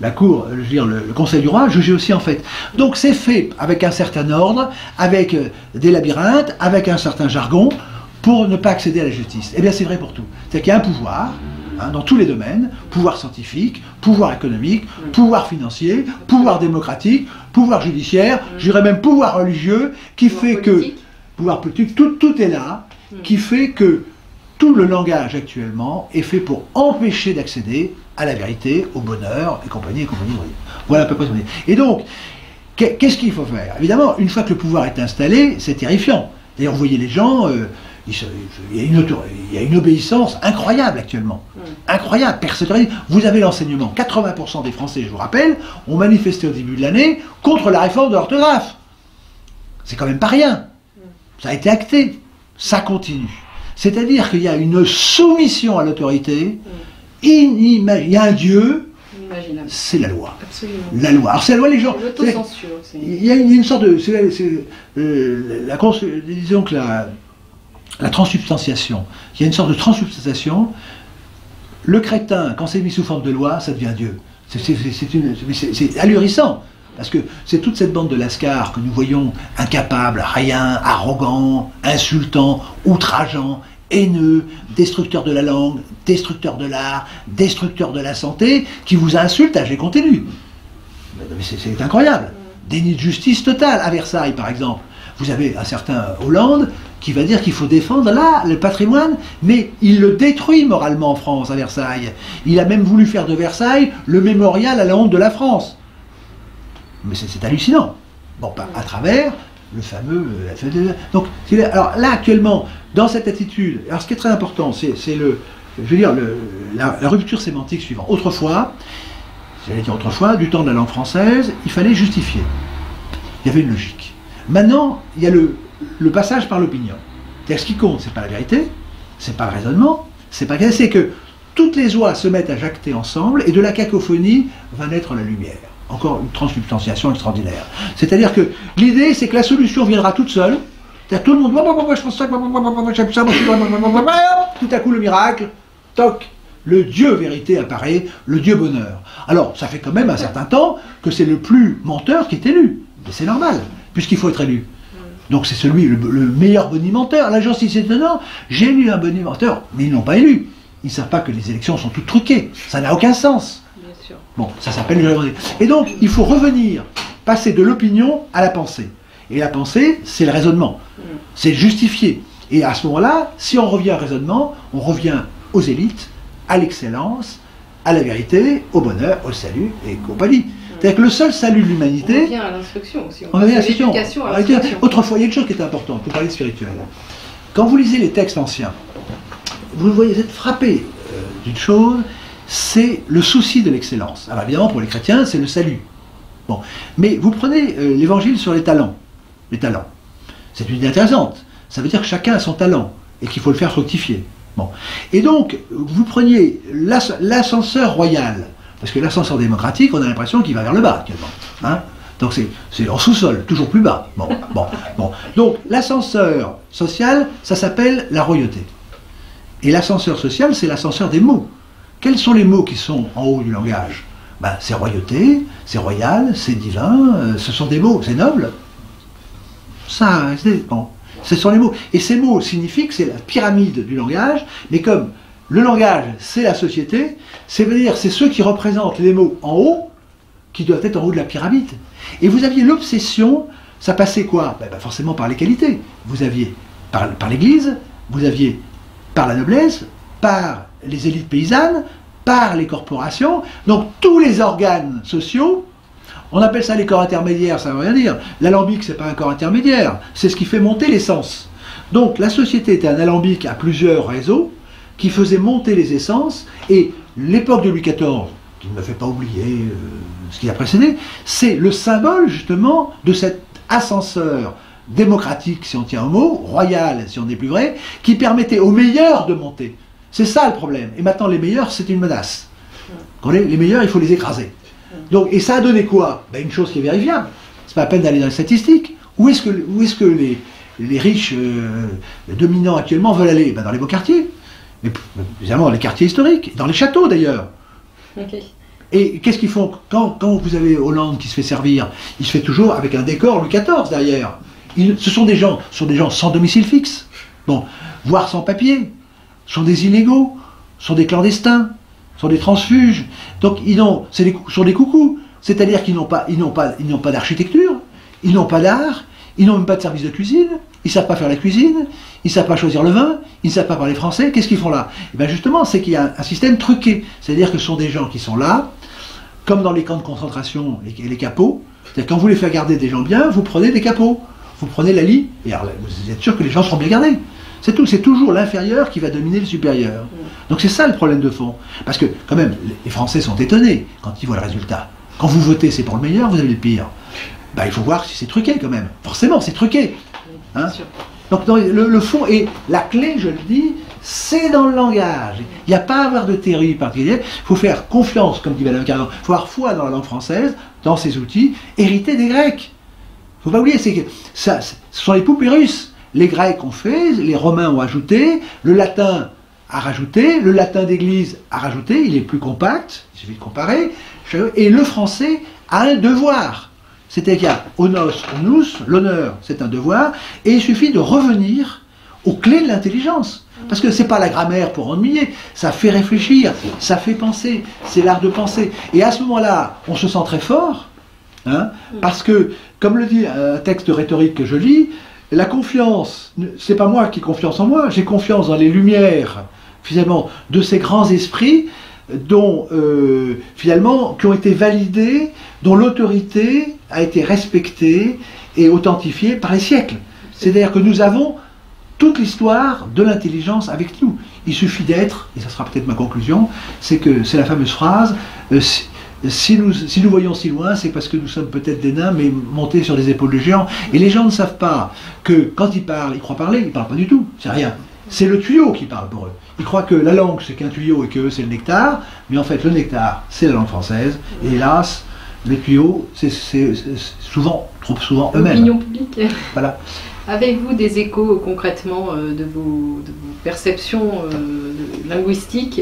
la Cour, je veux dire, le Conseil du roi, jugeait aussi en fait. Donc c'est fait avec un certain ordre, avec des labyrinthes, avec un certain jargon, pour ne pas accéder à la justice. Eh bien c'est vrai pour tout. C'est-à-dire qu'il y a un pouvoir, hein, dans tous les domaines, pouvoir scientifique, pouvoir économique, pouvoir financier, pouvoir démocratique, pouvoir judiciaire, je dirais même pouvoir religieux, qui fait que, pouvoir politique, tout est là, qui fait que tout le langage actuellement est fait pour empêcher d'accéder à la vérité, au bonheur, et compagnie, et compagnie. Voilà à peu près ce qu'on dit. Et donc, qu'est-ce qu'il faut faire? Évidemment, une fois que le pouvoir est installé, c'est terrifiant. D'ailleurs, vous voyez les gens, il y a une obéissance incroyable actuellement. Incroyable. Personne. Vous avez l'enseignement. 80% des Français, je vous rappelle, ont manifesté au début de l'année contre la réforme de l'orthographe. C'est quand même pas rien. Ça a été acté. Ça continue. C'est-à-dire qu'il y a une soumission à l'autorité inimaginable. Il y a un Dieu, c'est la loi. Absolument. La loi. Alors c'est la loi, les gens... L'autocensure aussi. Il y a une sorte de... disons que la transsubstantiation. Il y a une sorte de transsubstantiation. Le crétin, quand c'est mis sous forme de loi, ça devient Dieu. C'est ahurissant. Parce que c'est toute cette bande de lascars que nous voyons incapables, rien, arrogants, insultants, outrageants, haineux, destructeurs de la langue, destructeurs de l'art, destructeurs de la santé, qui vous insultent à jet continu. C'est incroyable. Déni de justice total. À Versailles, par exemple, vous avez un certain Hollande qui va dire qu'il faut défendre là le patrimoine, mais il le détruit moralement en France, à Versailles. Il a même voulu faire de Versailles le mémorial à la honte de la France. Mais c'est hallucinant. Bon, à travers le fameux... Donc, alors là, actuellement, dans cette attitude, alors ce qui est très important, c'est le... Je veux dire, la rupture sémantique suivante. Autrefois, j'allais dire autrefois, du temps de la langue française, il fallait justifier. Il y avait une logique. Maintenant, il y a le passage par l'opinion. C'est-à-dire, ce qui compte, c'est pas la vérité, c'est pas le raisonnement, c'est que toutes les oies se mettent à jacter ensemble, et de la cacophonie va naître la lumière. Encore une transsubstantiation extraordinaire. C'est-à-dire que l'idée, c'est que la solution viendra toute seule. C'est-à-dire tout le monde, je pense ça, j'aime ça, tout à coup le miracle, toc, le Dieu vérité apparaît, le Dieu bonheur. Alors, ça fait quand même un certain temps que c'est le plus menteur qui est élu. Mais c'est normal, puisqu'il faut être élu. Donc c'est celui, le meilleur bonimenteur. La gens, si c'est étonnant, j'ai élu un bonimenteur, mais ils ne l'ont pas élu. Ils ne savent pas que les élections sont toutes truquées. Ça n'a aucun sens. Bon, ça s'appelle le... Et donc, il faut revenir, passer de l'opinion à la pensée. Et la pensée, c'est le raisonnement. C'est justifier. Et à ce moment-là, si on revient au raisonnement, on revient aux élites, à l'excellence, à la vérité, au bonheur, au salut et compagnie. C'est-à-dire que le seul salut de l'humanité... On revient à l'instruction aussi. On revient à l'instruction. Autrefois, il y a une chose qui est importante pour parler spirituel. Quand vous lisez les textes anciens, vous voyez, vous êtes frappé d'une chose, c'est le souci de l'excellence. Alors évidemment, pour les chrétiens, c'est le salut. Bon. Mais vous prenez l'évangile sur les talents. Les talents. C'est une idée intéressante. Ça veut dire que chacun a son talent et qu'il faut le faire fructifier. Bon. Et donc, vous preniez l'ascenseur royal, parce que l'ascenseur démocratique, on a l'impression qu'il va vers le bas actuellement. Hein? Donc c'est en sous-sol, toujours plus bas. Bon. Donc l'ascenseur social, ça s'appelle la royauté. Et l'ascenseur social, c'est l'ascenseur des mots. Quels sont les mots qui sont en haut du langage? Ben, c'est royauté, c'est royal, c'est divin, ce sont des mots, c'est noble. Ça, c'est bon. Ce sont les mots. Et ces mots signifient que c'est la pyramide du langage, mais comme le langage, c'est la société, c'est-à-dire c'est ceux qui représentent les mots en haut, qui doivent être en haut de la pyramide. Et vous aviez l'obsession, Ça passait quoi? Forcément par les qualités. Vous aviez par l'Église, vous aviez par la noblesse, par les élites paysannes, par les corporations, donc tous les organes sociaux. On appelle ça les corps intermédiaires, ça ne veut rien dire. L'alambic, c'est pas un corps intermédiaire, c'est ce qui fait monter l'essence. Donc la société était un alambic à plusieurs réseaux qui faisait monter les essences, et l'époque de Louis XIV, qui ne me fait pas oublier ce qui a précédé, c'est le symbole justement de cet ascenseur démocratique, si on tient au mot, royal, si on est plus vrai, qui permettait aux meilleurs de monter. C'est ça le problème. Et maintenant, les meilleurs, c'est une menace. Les meilleurs, il faut les écraser. Donc, et ça a donné quoi? Une chose qui est vérifiable. C'est pas la peine d'aller dans les statistiques. Où est-ce que les riches dominants actuellement veulent aller? Dans les beaux quartiers. Mais évidemment, dans les quartiers historiques. Dans les châteaux, d'ailleurs. Okay. Et qu'est-ce qu'ils font quand vous avez Hollande qui se fait servir? Il se fait toujours avec un décor Louis XIV derrière. Ce sont des gens sans domicile fixe. Bon, voire sans papier. Ce sont des illégaux, ce sont des clandestins, ce sont des transfuges. Donc ce sont des coucous. C'est-à-dire qu'ils n'ont pas d'architecture, ils n'ont pas d'art, ils n'ont même pas de service de cuisine, ils ne savent pas faire la cuisine, ils ne savent pas choisir le vin, ils ne savent pas parler français. Qu'est-ce qu'ils font là? Et bien justement, c'est qu'il y a un système truqué. C'est-à-dire que ce sont des gens qui sont là, comme dans les camps de concentration, les capots. C'est-à-dire quand vous voulez faire garder des gens bien, vous prenez des capots. Vous prenez la lie, et alors vous êtes sûr que les gens seront bien gardés. C'est tout, c'est toujours l'inférieur qui va dominer le supérieur. Donc c'est ça le problème de fond. Parce que quand même, les Français sont étonnés quand ils voient le résultat. Quand vous votez, c'est pour le meilleur, vous avez le pire. Il faut voir si c'est truqué quand même. Forcément, c'est truqué. Hein? Donc le fond, et la clé, je le dis, c'est dans le langage. Il n'y a pas à avoir de théorie particulière. Il faut faire confiance, comme dit Madame Cardon. Il faut avoir foi dans la langue française, dans ses outils, hérités des Grecs. Il ne faut pas oublier, c'est que ce sont les poupées russes. Les Grecs ont fait, les Romains ont ajouté, le latin a rajouté, le latin d'église a rajouté, il est plus compact, il suffit de comparer, et le français a un devoir. C'est-à-dire qu'il y a onos, onus, l'honneur, c'est un devoir, et il suffit de revenir aux clés de l'intelligence. Parce que ce n'est pas la grammaire pour ennuyer, ça fait réfléchir, ça fait penser, c'est l'art de penser. Et à ce moment-là, on se sent très fort, hein, parce que, comme le dit un texte rhétorique que je lis, la confiance, c'est pas moi qui ai confiance en moi, j'ai confiance dans les lumières, finalement, de ces grands esprits, dont, finalement, qui ont été validés, dont l'autorité a été respectée et authentifiée par les siècles. C'est-à-dire que nous avons toute l'histoire de l'intelligence avec nous. Il suffit d'être, et ça sera peut-être ma conclusion, c'est la fameuse phrase, si nous voyons si loin, c'est parce que nous sommes peut-être des nains, mais montés sur des épaules de géants. Et les gens ne savent pas que quand ils parlent, ils croient parler, ils ne parlent pas du tout, c'est rien. C'est le tuyau qui parle pour eux. Ils croient que la langue, c'est qu'un tuyau et que c'est le nectar, mais en fait, le nectar, c'est la langue française. Et hélas, les tuyaux, c'est trop souvent eux-mêmes. L'opinion publique. Voilà. Avez-vous des échos concrètement de vos perceptions linguistiques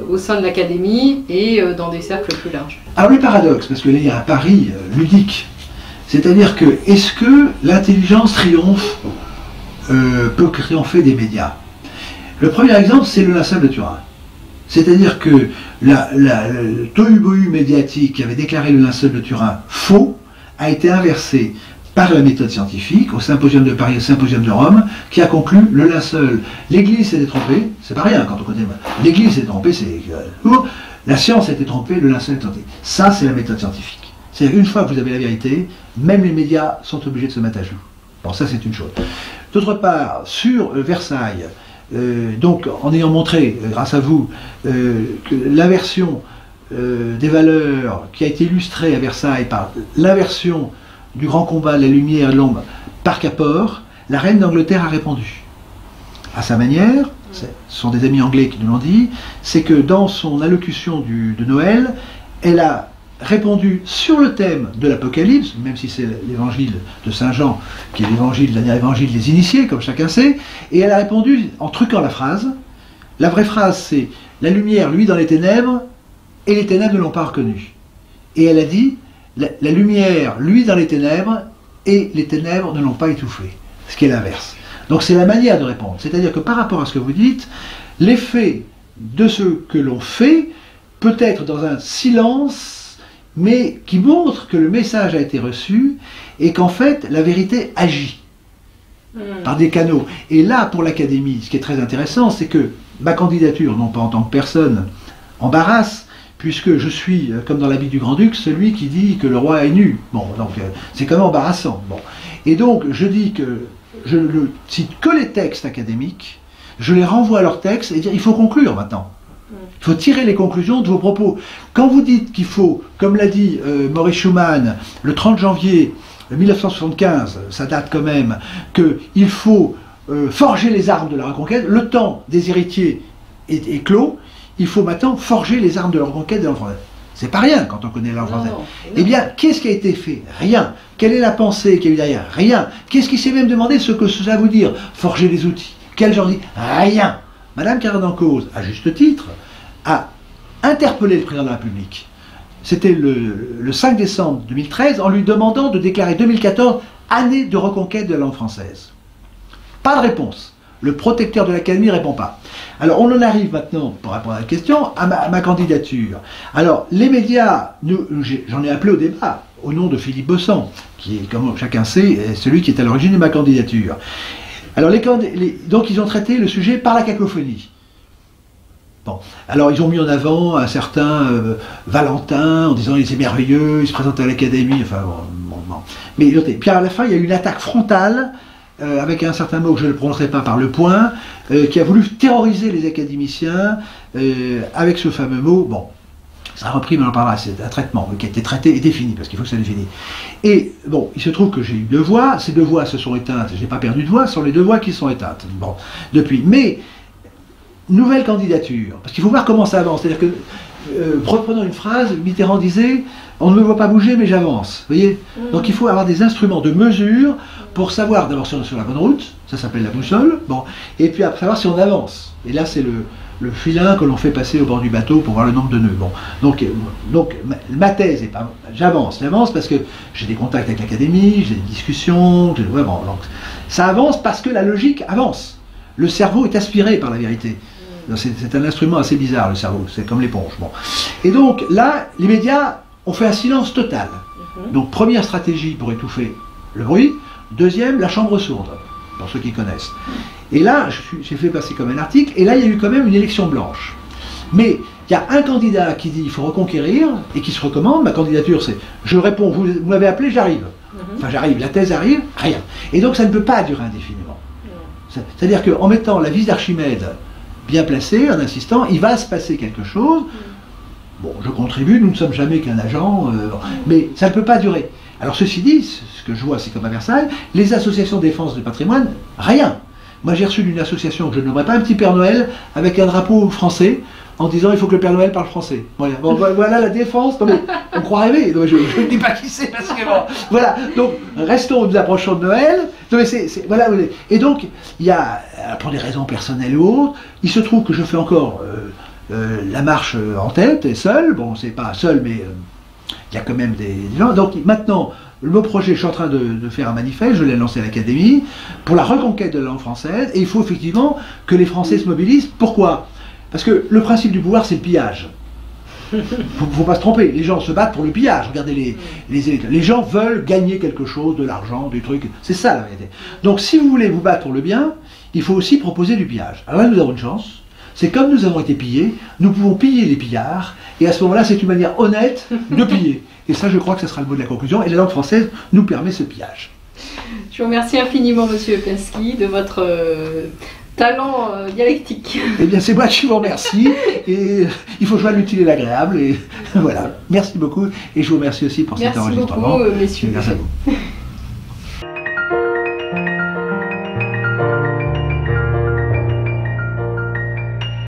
au sein de l'académie et dans des cercles plus larges? Alors le paradoxe, parce que là il y a un pari ludique, c'est-à-dire que est-ce que l'intelligence peut triompher des médias? Le premier exemple, c'est le linceul de Turin. C'est-à-dire que le tohu-bohu médiatique qui avait déclaré le linceul de Turin faux a été inversé par la méthode scientifique, au symposium de Paris, au symposium de Rome, qui a conclu le linceul. L'Église s'était trompée, c'est pas rien quand on connaît. L'Église s'était trompée, c'est la science s'était trompée, le linceul était trompé. Ça, c'est la méthode scientifique. C'est-à-dire une fois que vous avez la vérité, même les médias sont obligés de se mettre à genoux. Bon, ça c'est une chose. D'autre part, sur Versailles, donc en ayant montré, grâce à vous, que l'inversion des valeurs qui a été illustrée à Versailles par l'inversion du grand combat de la lumière et de l'ombre par Capor, la reine d'Angleterre a répondu. À sa manière, ce sont des amis anglais qui nous l'ont dit, c'est que dans son allocution de Noël, elle a répondu sur le thème de l'Apocalypse, même si c'est l'évangile de Saint Jean, qui est l'évangile, le dernier évangile des initiés, comme chacun sait, et elle a répondu en truquant la phrase. La vraie phrase, c'est « La lumière, lui, dans les ténèbres, et les ténèbres ne l'ont pas reconnu. » Et elle a dit la lumière, lui, dans les ténèbres, et les ténèbres ne l'ont pas étouffé. Ce qui est l'inverse. Donc c'est la manière de répondre. C'est-à-dire que par rapport à ce que vous dites, l'effet de ce que l'on fait peut être dans un silence mais qui montre que le message a été reçu et qu'en fait, la vérité agit par des canaux. Et là, pour l'Académie, ce qui est très intéressant, c'est que ma candidature, non pas en tant que personne, embarrasse, puisque je suis, comme dans l'habit du Grand-Duc, celui qui dit que le roi est nu. Bon, donc c'est quand même embarrassant. Bon. Et donc, je dis que je ne cite que les textes académiques, je les renvoie à leurs textes et dire il faut conclure maintenant. Il faut tirer les conclusions de vos propos. Quand vous dites qu'il faut, comme l'a dit Maurice Schumann, le 30 janvier 1975, ça date quand même, qu'il faut forger les armes de la reconquête, le temps des héritiers est clos, il faut maintenant forger les armes de la reconquête de langue française. C'est pas rien quand on connaît la langue française. Eh bien, qu'est-ce qui a été fait? Rien. Quelle est la pensée qu'il y a eu derrière? Rien. Qu'est-ce qui s'est même demandé ce que ça veut dire? Forger les outils. Quel genre dit? Rien. Madame Carendan-Cauze, à juste titre, a interpellé le président de la République. C'était le 5 décembre 2013 en lui demandant de déclarer 2014 année de reconquête de la langue française. Pas de réponse. Le protecteur de l'Académie ne répond pas. Alors on en arrive maintenant, pour répondre à la question, à ma candidature. Alors les médias, j'en ai appelé au débat, au nom de Philippe Besson, qui est, comme chacun sait, celui qui est à l'origine de ma candidature. Alors donc ils ont traité le sujet par la cacophonie. Bon. Alors ils ont mis en avant un certain Valentin en disant il était merveilleux, il se présentait à l'Académie, enfin bon. Mais puis à la fin il y a eu une attaque frontale avec un certain mot que je ne prononcerai pas par Le Point, qui a voulu terroriser les académiciens avec ce fameux mot. Bon, ça a repris, mais on en parlera, c'est un traitement qui a été traité et défini, parce qu'il faut que ça définisse. Et bon, il se trouve que j'ai eu 2 voix, ces 2 voix se sont éteintes, je n'ai pas perdu de voix, ce sont les 2 voix qui sont éteintes, bon, depuis. Mais, nouvelle candidature, parce qu'il faut voir comment ça avance, c'est-à-dire que, reprenons une phrase, Mitterrand disait, on ne me voit pas bouger, mais j'avance, vous voyez. Donc il faut avoir des instruments de mesure pour savoir d'abord si on est sur la bonne route, ça s'appelle la boussole, bon, et puis après savoir si on avance. Et là c'est le filin que l'on fait passer au bord du bateau pour voir le nombre de nœuds. Bon. Donc ma thèse est pas, j'avance parce que j'ai des contacts avec l'Académie, j'ai des discussions, ouais, bon, donc, ça avance parce que la logique avance. Le cerveau est aspiré par la vérité. C'est un instrument assez bizarre, le cerveau, c'est comme l'éponge. Bon. Et donc là, les médias ont fait un silence total. Donc première stratégie pour étouffer le bruit, deuxième, la chambre sourde, pour ceux qui connaissent. Et là, j'ai fait passer comme un article, et là il y a eu quand même une élection blanche. Mais il y a un candidat qui dit il faut reconquérir, et qui se recommande, ma candidature c'est, je réponds, vous m'avez appelé, j'arrive. Enfin j'arrive, la thèse arrive, rien. Et donc ça ne peut pas durer indéfiniment. C'est-à-dire qu'en mettant la vis d'Archimède bien placée, en insistant, il va se passer quelque chose. Bon, je contribue, nous ne sommes jamais qu'un agent, mais ça ne peut pas durer. Alors ceci dit, ce que je vois, c'est comme à Versailles, les associations de défense du patrimoine, rien. Moi j'ai reçu d'une association que je ne nommerai pas un petit Père Noël, avec un drapeau français, en disant il faut que le Père Noël parle français. Voilà, bon, voilà la défense, non, mais on croit rêver, je ne dis pas qui c'est, parce que bon, voilà, donc restons, nous approchons de Noël, non, mais voilà, et donc il y a, pour des raisons personnelles ou autres, il se trouve que je fais encore la marche en tête, et seul, bon c'est pas seul, mais il y a quand même des gens, donc maintenant, le projet, je suis en train de faire un manifeste, je l'ai lancé à l'Académie, pour la reconquête de la langue française, et il faut effectivement que les Français se mobilisent. Pourquoi? Parce que le principe du pouvoir, c'est le pillage. Faut pas se tromper, les gens se battent pour le pillage. Regardez les gens veulent gagner quelque chose, de l'argent, des trucs, c'est ça la vérité. Donc si vous voulez vous battre pour le bien, il faut aussi proposer du pillage. Alors là, nous avons une chance, c'est comme nous avons été pillés, nous pouvons piller les pillards, et à ce moment-là, c'est une manière honnête de piller. Et ça, je crois que ce sera le mot de la conclusion, et la langue française nous permet ce pillage. Je vous remercie infiniment, Monsieur Pinsky, de votre talent dialectique. Eh bien, c'est moi qui vous remercie, et il faut joindre l'utile et l'agréable, et voilà. Merci beaucoup, et je vous remercie aussi pour cet enregistrement. Merci beaucoup, messieurs. Merci à vous.